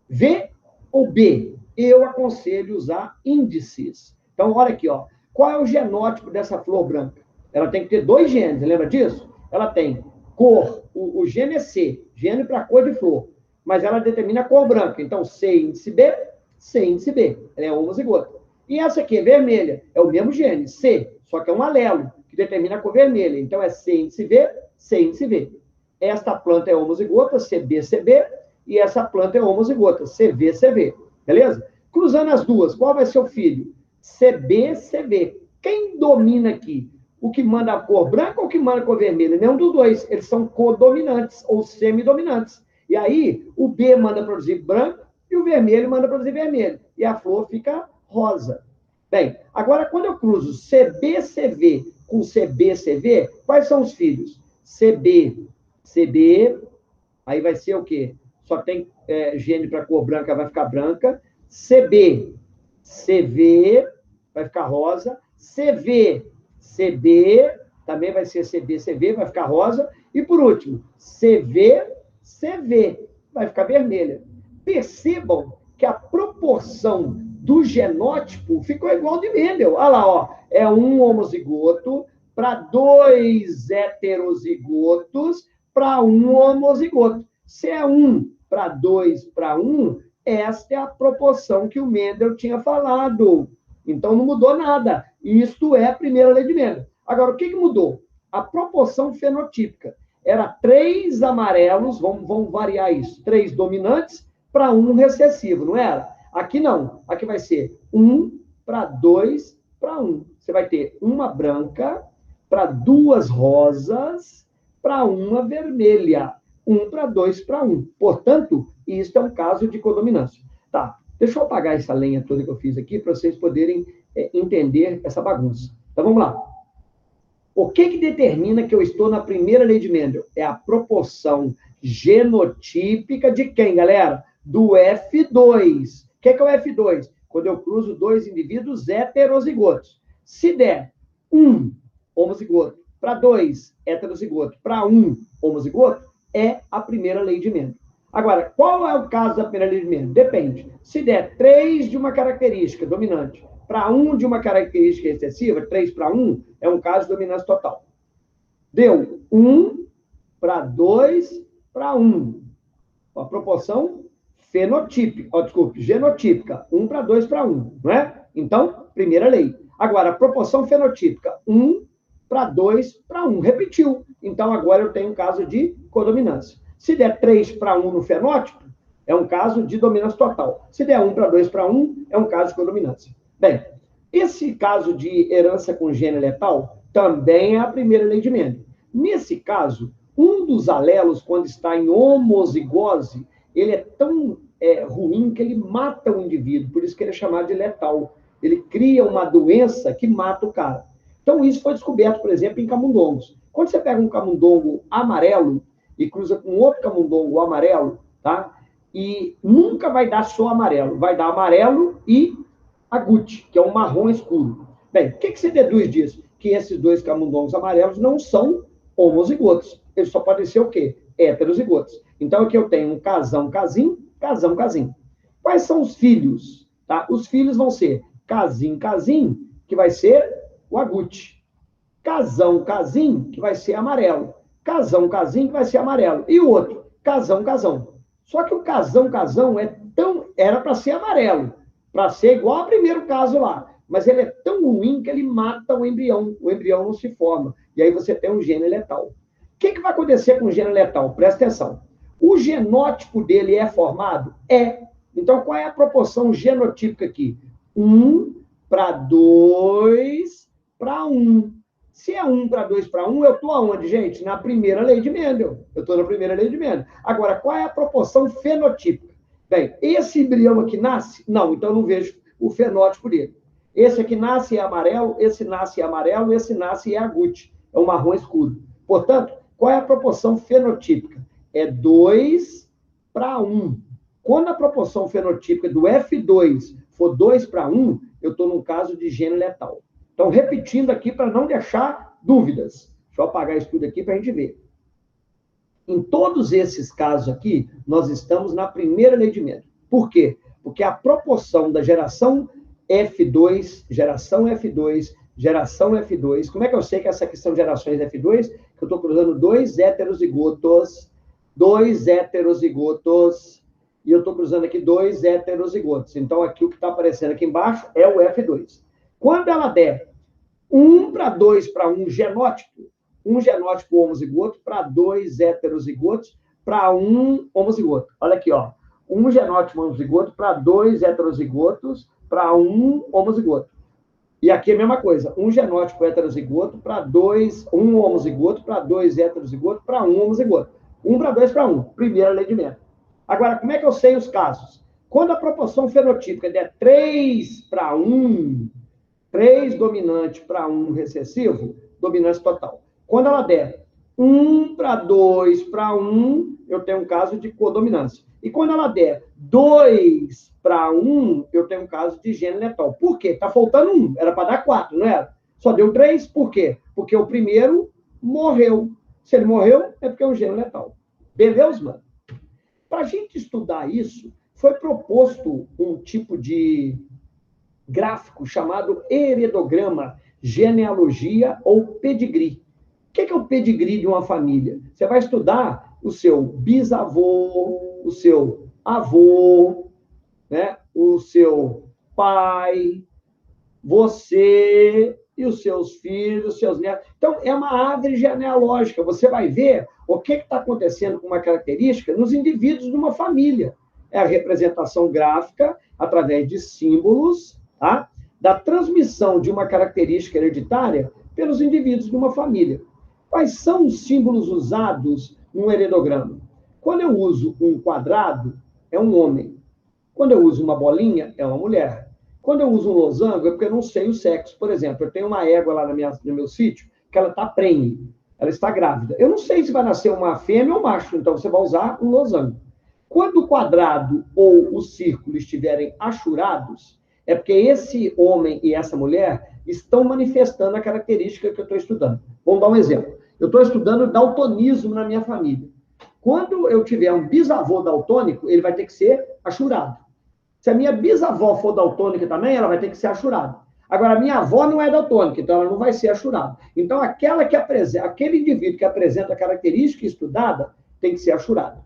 V ou B? Eu aconselho usar índices. Então, olha aqui, ó. Qual é o genótipo dessa flor branca? Ela tem que ter 2 genes, lembra disso? Ela tem cor, o gene é C, gene para cor de flor, mas ela determina a cor branca. Então, C índice B, C índice B, ela é homozigota. E essa aqui, vermelha, é o mesmo gene, C, só que é um alelo, que determina a cor vermelha. Então, é C índice V, C índice V. Esta planta é homozigota, CB, e essa planta é homozigota, CV. Beleza? Cruzando as duas, qual vai ser o filho? CB. Quem domina aqui? O que manda a cor branca ou o que manda a cor vermelha? Nenhum dos dois. Eles são codominantes ou semidominantes. E aí, o B manda produzir branco e o vermelho manda produzir vermelho. E a flor fica rosa. Bem, agora, quando eu cruzo CB com CB, quais são os filhos? CB, aí vai ser o quê? Só tem gene para cor branca, vai ficar branca. CV, vai ficar rosa. CV, também vai ser CV, vai ficar rosa. E, por último, CV, vai ficar vermelha. Percebam que a proporção do genótipo ficou igual de Mendel. Olha lá, ó, é um homozigoto para 2 heterozigotos para um homozigoto. Se é 1 para 2 para 1, esta é a proporção que o Mendel tinha falado. Então, não mudou nada. Isto é a primeira lei de Mendel. Agora, o que mudou? A proporção fenotípica. Era 3 amarelos, vamos variar isso, 3 dominantes para 1 recessivo, não era? Aqui não. Aqui vai ser 1 para 2 para 1. Você vai ter uma branca para 2 rosas para uma vermelha. 1 para 2 para 1. Portanto, isso é um caso de codominância. Tá, deixa eu apagar essa lenha toda que eu fiz aqui para vocês poderem entender essa bagunça. Então, vamos lá. O que determina que eu estou na primeira lei de Mendel? É a proporção genotípica de quem, galera? Do F2. O que é o F2? Quando eu cruzo 2 indivíduos heterozigotos. Se der 1 homozigoto para 2 heterozigoto para 1 homozigoto, é a primeira lei de Mendel. Agora, qual é o caso da primeira lei de Mendel? Depende. Se der 3 de uma característica dominante para 1 de uma característica recessiva, 3 para 1, é um caso de dominância total. Deu 1 para 2 para 1. A proporção genotípica. 1 para 2 para 1, não é? Então, primeira lei. Agora, a proporção fenotípica, 1 para 2 para 1. Repetiu. Então, agora eu tenho um caso de codominância. Se der 3 para 1 no fenótipo, é um caso de dominância total. Se der 1 para 2 para 1, é um caso de codominância. Bem, esse caso de herança congênita letal também é a primeira lei de Mendel. Nesse caso, um dos alelos, quando está em homozigose, ele é tão ruim que ele mata o indivíduo, por isso que ele é chamado de letal. Ele cria uma doença que mata o cara. Então, isso foi descoberto, por exemplo, em camundongos. Quando você pega um camundongo amarelo e cruza com outro camundongo amarelo, tá? E nunca vai dar só amarelo, vai dar amarelo e agute, que é um marrom escuro. Bem, o que você deduz disso? Que esses 2 camundongos amarelos não são homozigotos. Eles só podem ser o quê? Heterozigotos. Então, aqui eu tenho um casão, casinho. Quais são os filhos? Tá? Os filhos vão ser casim, que vai ser o agute. Casão, que vai ser amarelo. Casão, que vai ser amarelo. E o outro? Casão. Só que o casão era para ser amarelo, para ser igual ao primeiro caso lá. Mas ele é tão ruim que ele mata o embrião. O embrião não se forma. E aí você tem um gene letal. O que vai acontecer com o gene letal? Presta atenção. O genótipo dele é formado? É. Então, qual é a proporção genotípica aqui? 1 para 2 para 1. Se é 1 para 2 para 1, eu estou aonde, gente? Na primeira lei de Mendel. Eu estou na primeira lei de Mendel. Agora, qual é a proporção fenotípica? Bem, esse embrião aqui nasce? Não, então eu não vejo o fenótipo dele. Esse aqui nasce é amarelo, esse nasce é amarelo, esse nasce é agute. É um marrom escuro. Portanto, qual é a proporção fenotípica? É 2 para 1. Quando a proporção fenotípica do F2 for 2 para 1, eu estou num caso de gene letal. Então, repetindo aqui para não deixar dúvidas. Deixa eu apagar isso tudo aqui para a gente ver. Em todos esses casos aqui, nós estamos na primeira lei de Mendel. Por quê? Porque a proporção da geração F2, como é que eu sei que essa aqui são gerações F2? Que eu estou cruzando 2 heterozigotos 2 heterozigotos, e eu estou cruzando aqui 2 heterozigotos. Então, aqui o que está aparecendo aqui embaixo é o F2. Quando ela der 1 para 2 para 1 genótipo, um genótipo homozigoto para 2 heterozigotos para 1 homozigoto. Olha aqui, ó. Um genótipo homozigoto para 2 heterozigotos para 1 homozigoto. E aqui é a mesma coisa. Um genótipo heterozigoto para 2, um homozigoto para 2 heterozigotos para 1 homozigoto. 1 para 2 para 1. Primeira lei de Mendel. Agora, como é que eu sei os casos? Quando a proporção fenotípica der 3 para 1, 3 dominante para 1 recessivo, dominância total. Quando ela der 1 para 2 para 1, eu tenho um caso de codominância. E quando ela der 2 para 1, eu tenho um caso de gene letal. Por quê? Está faltando 1. Era para dar 4, não era? Só deu 3. Por quê? Porque o primeiro morreu. Se ele morreu, é porque é um gene letal. Beleza, mano? Para a gente estudar isso, foi proposto um tipo de gráfico chamado heredograma, genealogia ou pedigree. O que é o pedigree de uma família? Você vai estudar o seu bisavô, o seu avô, né? O seu pai, você e os seus filhos, os seus netos. Então, é uma árvore genealógica. Você vai ver o que está acontecendo com uma característica nos indivíduos de uma família. É a representação gráfica, através de símbolos, tá? Da transmissão de uma característica hereditária pelos indivíduos de uma família. Quais são os símbolos usados no heredograma? Quando eu uso um quadrado, é um homem. Quando eu uso uma bolinha, é uma mulher. Quando eu uso um losango, é porque eu não sei o sexo. Por exemplo, eu tenho uma égua lá no meu sítio, que ela está prenhe, ela está grávida. Eu não sei se vai nascer uma fêmea ou um macho, então você vai usar um losango. Quando o quadrado ou o círculo estiverem achurados, é porque esse homem e essa mulher estão manifestando a característica que eu estou estudando. Vamos dar um exemplo. Eu estou estudando daltonismo na minha família. Quando eu tiver um bisavô daltônico, ele vai ter que ser achurado. Se a minha bisavó for daltônica também, ela vai ter que ser achurada. Agora, a minha avó não é daltônica, então ela não vai ser achurada. Então, aquele indivíduo que apresenta a característica estudada tem que ser achurado.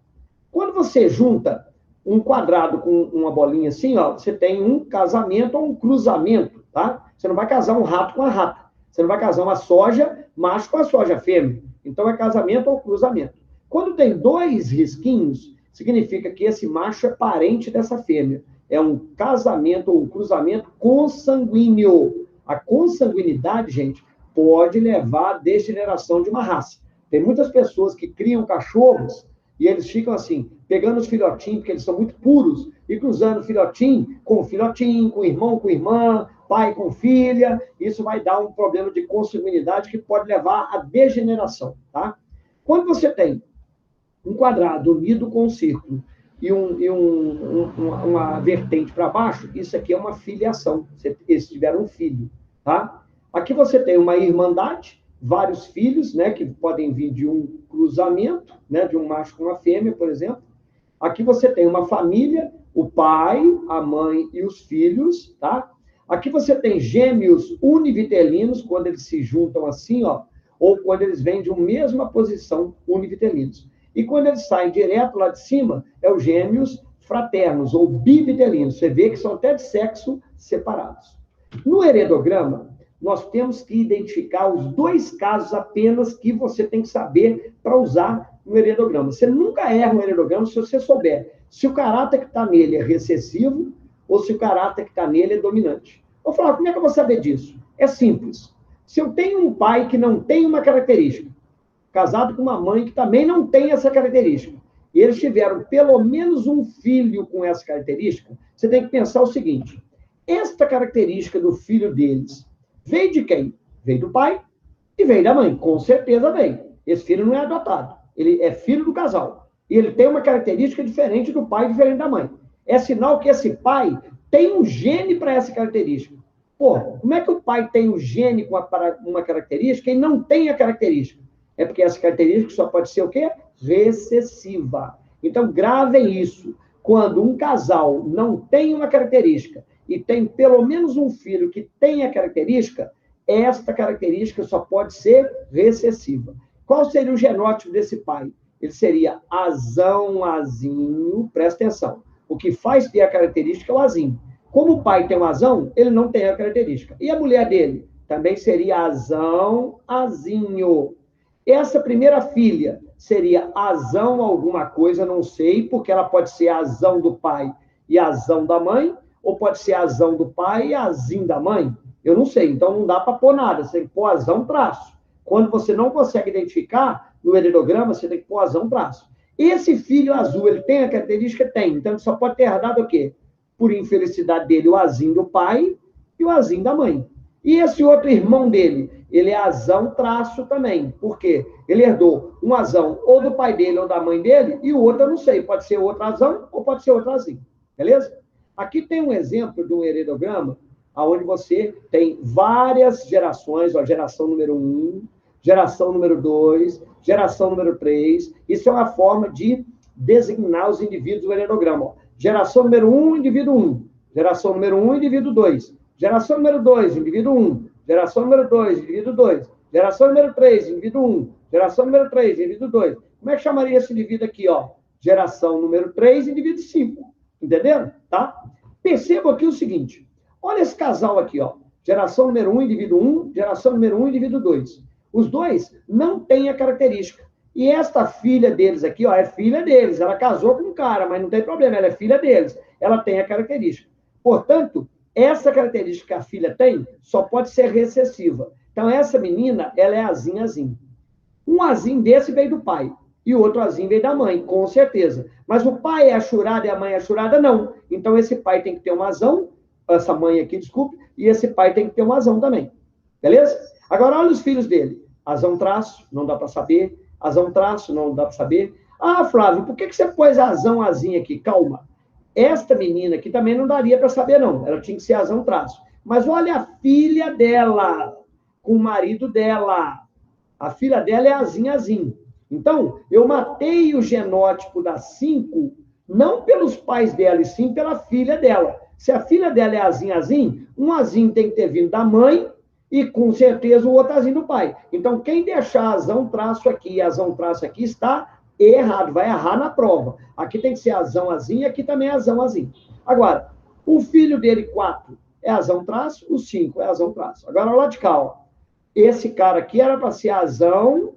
Quando você junta um quadrado com uma bolinha assim, ó, você tem um casamento ou um cruzamento, tá? Você não vai casar um rato com a rata. Você não vai casar uma soja macho com a soja fêmea. Então, é casamento ou cruzamento. Quando tem 2 risquinhos, significa que esse macho é parente dessa fêmea. É um casamento ou um cruzamento consanguíneo. A consanguinidade, gente, pode levar à degeneração de uma raça. Tem muitas pessoas que criam cachorros e eles ficam assim, pegando os filhotinhos, porque eles são muito puros, e cruzando filhotinho, com irmão com irmã, pai com filha. Isso vai dar um problema de consanguinidade que pode levar à degeneração, tá? Quando você tem um quadrado unido com um círculo e uma vertente para baixo, isso aqui é uma filiação. Eles tiveram um filho, tá? Aqui você tem uma irmandade, vários filhos, né, que podem vir de um cruzamento, né, de um macho com uma fêmea, por exemplo. Aqui você tem uma família, o pai, a mãe e os filhos, tá? Aqui você tem gêmeos univitelinos, quando eles se juntam assim, ó, ou quando eles vêm de uma mesma posição, univitelinos. E quando eles saem direto lá de cima, é os gêmeos fraternos, ou bivitelinos. Você vê que são até de sexo separados. No heredograma, nós temos que identificar os 2 casos apenas que você tem que saber para usar no heredograma. Você nunca erra um heredograma se você souber se o caráter que está nele é recessivo ou se o caráter que está nele é dominante. Vou falar, como é que eu vou saber disso? É simples. Se eu tenho um pai que não tem uma característica, casado com uma mãe que também não tem essa característica, e eles tiveram pelo menos um filho com essa característica, você tem que pensar o seguinte: esta característica do filho deles veio de quem? Veio do pai e veio da mãe. Com certeza veio. Esse filho não é adotado. Ele é filho do casal. E ele tem uma característica diferente do pai e diferente da mãe. É sinal que esse pai tem um gene para essa característica. Pô, como é que o pai tem um gene com uma característica e não tem a característica? É porque essa característica só pode ser o quê? Recessiva. Então, gravem isso. Quando um casal não tem uma característica e tem pelo menos um filho que tem a característica, esta característica só pode ser recessiva. Qual seria o genótipo desse pai? ele seria azão, azinho, presta atenção. O que faz ter a característica é o azinho. Como o pai tem um azão, ele não tem a característica. E a mulher dele? Também seria azão, azinho. Essa primeira filha seria azão alguma coisa, não sei, porque ela pode ser azão do pai e azão da mãe, ou pode ser azão do pai e azim da mãe. Eu não sei, então não dá para pôr nada, você tem que pôr azão traço. Quando você não consegue identificar no heredograma, você tem que pôr azão traço. Esse filho azul, ele tem a característica? Tem. Então, ele só pode ter herdado o quê? Por infelicidade dele, o azinho do pai e o azinho da mãe. E esse outro irmão dele, ele é azão traço também. Por quê? Ele herdou um azão ou do pai dele ou da mãe dele, e o outro eu não sei, pode ser outro azão ou pode ser outro azinho. Beleza? Aqui tem um exemplo de um heredograma onde você tem várias gerações, ó, geração número 1, geração número 2, geração número 3. Isso é uma forma de designar os indivíduos do heredograma. Ó. Geração número 1, indivíduo 1. Geração número 1, indivíduo 2. Geração número 2, indivíduo 1. Geração número 2, indivíduo 2. Geração número 3, indivíduo 1. Geração número 3, indivíduo 2. Como é que chamaria esse indivíduo aqui, ó? Geração número 3, indivíduo 5. Entenderam? Tá? Perceba aqui o seguinte. Olha esse casal aqui, ó. Geração número 1, indivíduo 1. Geração número 1, indivíduo 2. Os dois não têm a característica. E esta filha deles aqui, ó, é filha deles. Ela casou com um cara, mas não tem problema, ela é filha deles. Ela tem a característica. Portanto, essa característica que a filha tem só pode ser recessiva. Então, essa menina, ela é azinho, azinho. Um azinho desse veio do pai. E o outro azinho veio da mãe, com certeza. Mas o pai é achurada e a mãe é achurada, não. Então, esse pai tem que ter um azão, essa mãe aqui, desculpe, e esse pai tem que ter um azão também. Beleza? Agora, olha os filhos dele. Azão traço, não dá para saber. Azão traço, não dá para saber. Ah, Flávio, por que você pôs azão, azinho aqui? Calma. Esta menina aqui também não daria para saber, não. Ela tinha que ser azão traço. Mas olha a filha dela, com o marido dela. A filha dela é azinho, azinho. Então, eu matei o genótipo da 5, não pelos pais dela, e sim pela filha dela. Se a filha dela é azinho, azinho, um azinho tem que ter vindo da mãe, e com certeza o outro azinho do pai. Então, quem deixar azão traço aqui e azão traço aqui está errado, vai errar na prova. Aqui tem que ser azão, azinho, e aqui também é azão, azinho. Agora, o filho dele, 4, é azão traço, o 5 é azão traço. Agora, olha lá de cá, ó. Esse cara aqui era para ser azão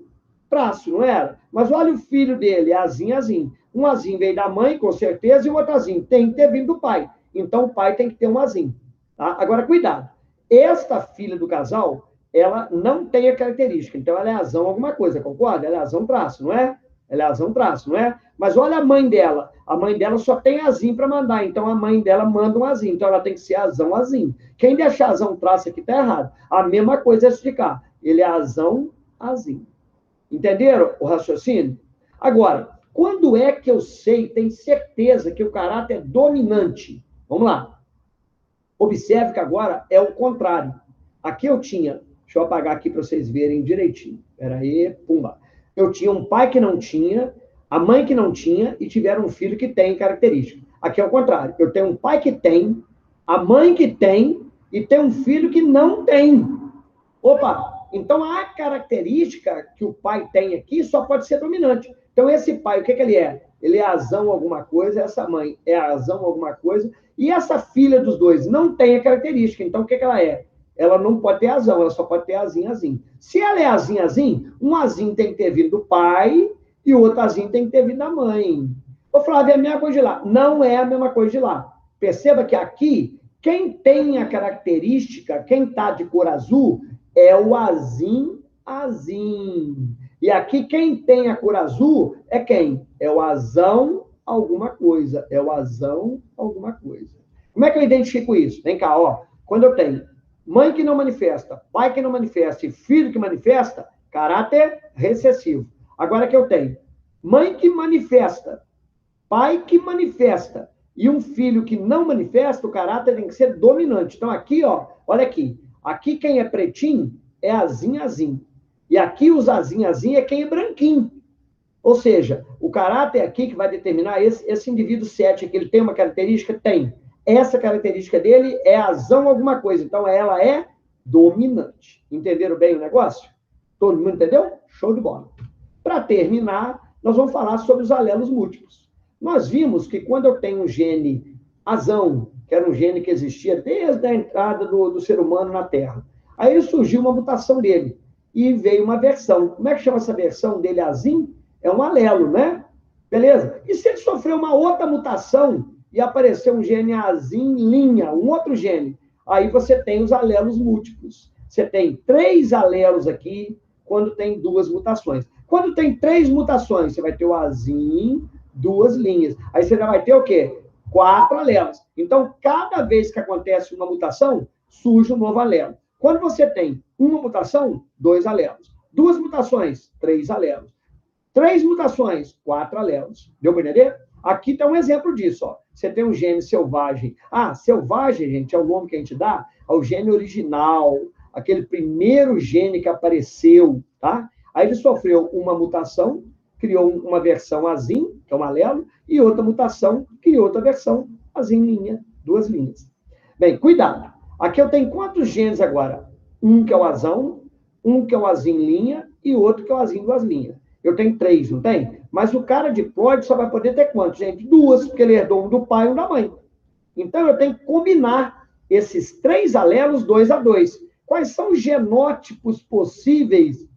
traço, não era? Mas olha o filho dele, azinho, azinho. Um azinho veio da mãe, com certeza, e o outro azinho tem que ter vindo do pai. Então, o pai tem que ter um azinho. Tá? Agora, cuidado. Esta filha do casal, ela não tem a característica. Então, ela é azão alguma coisa, concorda? Ela é azão traço, não é? Ela é azão traço, não é? Mas olha a mãe dela. A mãe dela só tem azinho para mandar. Então, a mãe dela manda um azinho. Então, ela tem que ser azão, azinho. Quem deixar azão traço aqui tá errado. A mesma coisa é explicar. Ele é azão, azinho. Entenderam o raciocínio? Agora, quando é que eu sei, tenho certeza que o caráter é dominante? Vamos lá. Observe que agora é o contrário. Aqui eu tinha, deixa eu apagar aqui para vocês verem direitinho. Espera aí, pumba. Eu tinha um pai que não tinha, a mãe que não tinha e tiveram um filho que tem característica. Aqui é o contrário. Eu tenho um pai que tem, a mãe que tem e tem um filho que não tem. Opa! Então, a característica que o pai tem aqui só pode ser dominante. Então, esse pai, o que ele é? Ele é azão alguma coisa, essa mãe é azão alguma coisa, e essa filha dos dois não tem a característica. Então, o que ela é? Ela não pode ter azão, ela só pode ter azinho, azinho. Se ela é azinho, azinho, um azinho tem que ter vindo do pai e o outro azinho tem que ter vindo da mãe. Ô, Flávio, é a mesma coisa de lá. Não é a mesma coisa de lá. Perceba que aqui, quem tem a característica, quem está de cor azul, é o azim, azim. E aqui, quem tem a cor azul é quem? É o azão, alguma coisa. É o azão, alguma coisa. Como é que eu identifico isso? Vem cá, ó. Quando eu tenho mãe que não manifesta, pai que não manifesta e filho que manifesta, caráter recessivo. Agora que eu tenho mãe que manifesta, pai que manifesta e um filho que não manifesta, o caráter tem que ser dominante. Então, aqui, ó, olha aqui. Aqui quem é pretinho é azinho, azinho. E aqui os azinho, azinho é quem é branquinho. Ou seja, o caráter aqui que vai determinar esse indivíduo 7, que ele tem uma característica? Tem. Essa característica dele é azão alguma coisa. Então, ela é dominante. Entenderam bem o negócio? Todo mundo entendeu? Show de bola. Para terminar, nós vamos falar sobre os alelos múltiplos. Nós vimos que quando eu tenho um gene azão, que era um gene que existia desde a entrada do ser humano na Terra, aí surgiu uma mutação dele e veio uma versão. Como é que chama essa versão dele, azim? É um alelo, né? Beleza? E se ele sofreu uma outra mutação e apareceu um gene azim linha, um outro gene, aí você tem os alelos múltiplos. Você tem 3 alelos aqui quando tem 2 mutações. Quando tem 3 mutações, você vai ter o azim, 2 linhas. Aí você já vai ter o quê? 4 alelos. Então, cada vez que acontece uma mutação, surge um novo alelo. Quando você tem uma mutação, 2 alelos. 2 mutações, 3 alelos. 3 mutações, 4 alelos. Deu para entender? Aqui está um exemplo disso. Ó. Você tem um gene selvagem. Ah, selvagem, gente, é o nome que a gente dá ao gene original, aquele primeiro gene que apareceu, tá? Aí ele sofreu uma mutação, criou uma versão azim, que é um alelo, e outra mutação, criou outra versão azim linha, 2 linhas. Bem, cuidado. Aqui eu tenho quantos genes agora? Um que é o azão, um que é o azim linha e outro que é o azim 2 linhas. Eu tenho 3, não tem? Mas o cara diploide só vai poder ter quantos, gente? 2, porque ele herdou um do pai e um da mãe. Então, eu tenho que combinar esses 3 alelos 2 a 2. Quais são os genótipos possíveis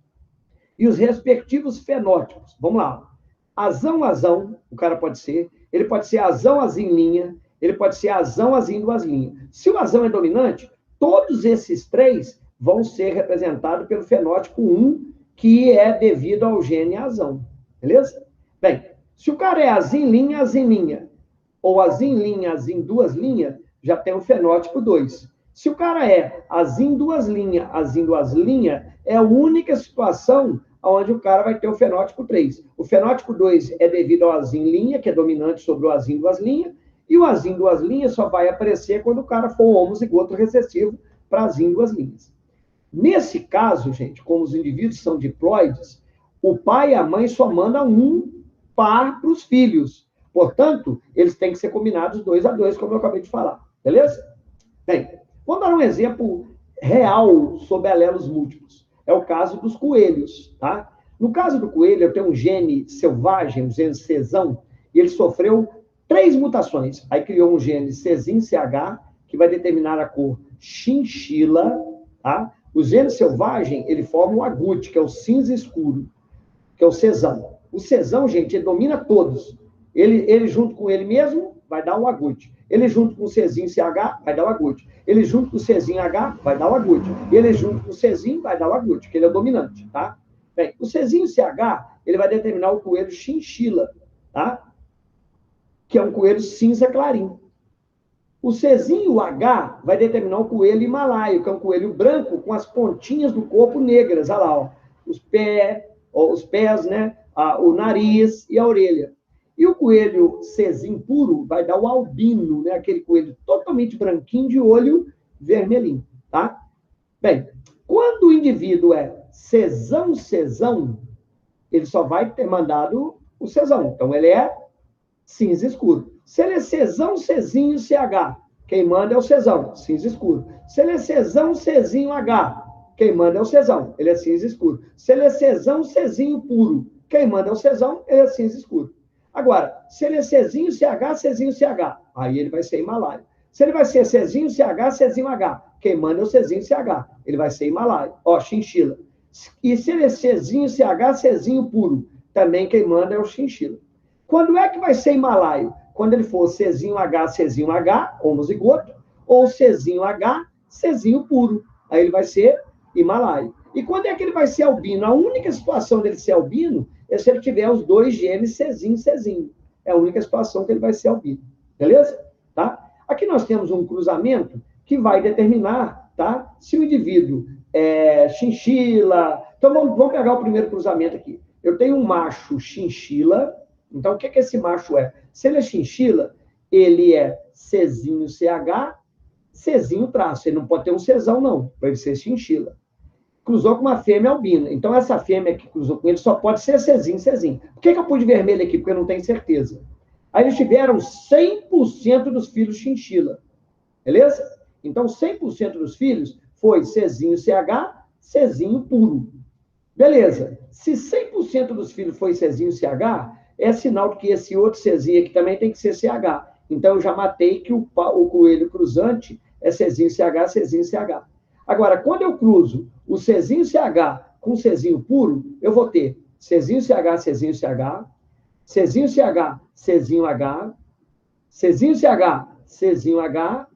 e os respectivos fenótipos? Vamos lá. Azão, azão, o cara pode ser. Ele pode ser azão, azim, linha. Ele pode ser azão, azim, 2 linhas. Se o azão é dominante, todos esses 3 vão ser representados pelo fenótipo 1, que é devido ao gene azão. Beleza? Bem, se o cara é azim, linha, ou azim, linha, azim, 2 linhas, já tem o fenótipo 2. Se o cara é azim, 2 linhas, azim, 2 linhas, é a única situação onde o cara vai ter o fenótipo 3. O fenótipo 2 é devido ao azim linha, que é dominante sobre o azim 2 linhas, e o azim 2 linhas só vai aparecer quando o cara for homozigoto recessivo para azim 2 linhas. Nesse caso, gente, como os indivíduos são diploides, o pai e a mãe só mandam um par para os filhos. Portanto, eles têm que ser combinados 2 a 2, como eu acabei de falar. Beleza? Bem, vamos dar um exemplo real sobre alelos múltiplos. É o caso dos coelhos, tá? No caso do coelho, eu tenho um gene selvagem, um gene Czão, e ele sofreu 3 mutações. Aí criou um gene Czin-CH, que vai determinar a cor chinchila, tá? O gene selvagem, ele forma o agute, que é o cinza escuro, que é o Czão. O Czão, gente, ele domina todos. Ele junto com ele mesmo, vai dar o agute. Ele junto com o Czin-CH, vai dar o agute. Ele junto com o Czin-H, vai dar o agute. Ele junto com o Czin, vai dar o agute, que ele é o dominante, tá? Bem, o Czin-CH, ele vai determinar o coelho chinchila, tá? Que é um coelho cinza clarinho. O Czinho H vai determinar o coelho himalaio, que é um coelho branco com as pontinhas do corpo negras, olha lá, ó, os pés, né? O nariz e a orelha. E o coelho Czinho puro vai dar o albino, né? Aquele coelho totalmente branquinho de olho vermelhinho, tá? Bem, quando o indivíduo é Czão, ele só vai ter mandado o Czão. Então, ele é cinza escuro. Se ele é Czão, Czinho, CH, quem manda é o Czão, cinza escuro. Se ele é Czão, Czinho, H, quem manda é o Czão, ele é cinza escuro. Se ele é Czão, Czinho puro, quem manda é o Czão, ele é cinza escuro. Agora, se ele é Czinho, CH, Czinho, CH, aí ele vai ser himalaio. Se ele vai ser Czinho, CH, Czinho, H, quem manda é o Czinho, CH, ele vai ser himalaio. Ó, chinchila. E se ele é Czinho, CH, Czinho puro, também quem manda é o chinchila. Quando é que vai ser himalaio? Quando ele for Czinho H, homozigoto, ou Czinho H, Czinho puro. Aí ele vai ser himalaio. E quando é que ele vai ser albino? A única situação dele ser albino é se ele tiver os 2 genes Czinho. É a única situação que ele vai ser albino. Beleza? Tá? Aqui nós temos um cruzamento que vai determinar, tá? Se o indivíduo é chinchila. Então, vamos pegar o primeiro cruzamento aqui. Eu tenho um macho chinchila. Então, o que esse macho é? Se ele é chinchila, ele é Czinho CH, Czinho traço. Ele não pode ter um Czão, não. Para ele ser chinchila. Cruzou com uma fêmea albina. Então, essa fêmea que cruzou com ele só pode ser Czinho. Por que eu pus vermelho aqui? Porque eu não tenho certeza. Aí eles tiveram 100% dos filhos chinchila. Beleza? Então, 100% dos filhos foi Czinho CH, Czinho puro. Beleza. Se 100% dos filhos foi Czinho CH, é sinal de que esse outro Czinho aqui também tem que ser CH. Então, eu já matei que o coelho cruzante é Czinho CH, Czinho CH. Agora, quando eu cruzo o Czinho CH com Czinho puro, eu vou ter Czinho CH, Czinho CH, Czinho CH, Czinho H, Czinho CH, Czinho H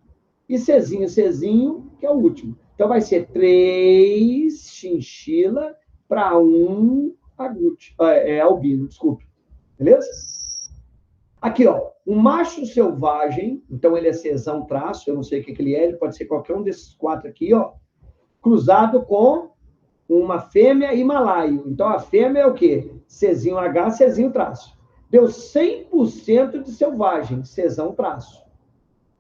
e Czinho, Czinho, que é o último. Então, vai ser 3 chinchila para 1 albino, desculpe. Beleza? Aqui, ó, um macho selvagem, então ele é cesão traço, eu não sei o que ele é, ele pode ser qualquer um desses 4 aqui, ó, cruzado com uma fêmea himalaio. Então, a fêmea é o quê? Czinho H, Czinho traço. Deu 100% de selvagem, cesão traço.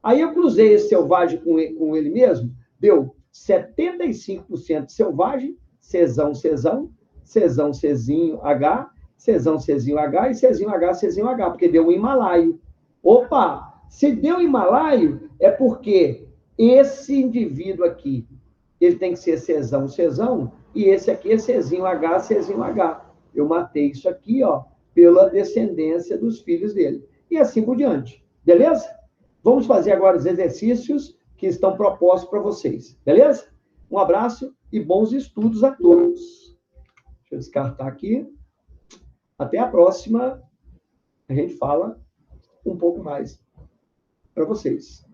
Aí eu cruzei esse selvagem com ele mesmo, deu 75% selvagem, cesão, cesão, cesão, cezinho, H, cesão, cezinho, H e cezinho, H, cezinho, H, porque deu um himalaio. Opa! Se deu himalaio, é porque esse indivíduo aqui, ele tem que ser cesão, cesão, e esse aqui é cezinho, H, cezinho, H. Eu matei isso aqui, ó, pela descendência dos filhos dele. E assim por diante. Beleza? Vamos fazer agora os exercícios que estão propostos para vocês, beleza? Um abraço e bons estudos a todos. Deixa eu descartar aqui. Até a próxima. A gente fala um pouco mais para vocês.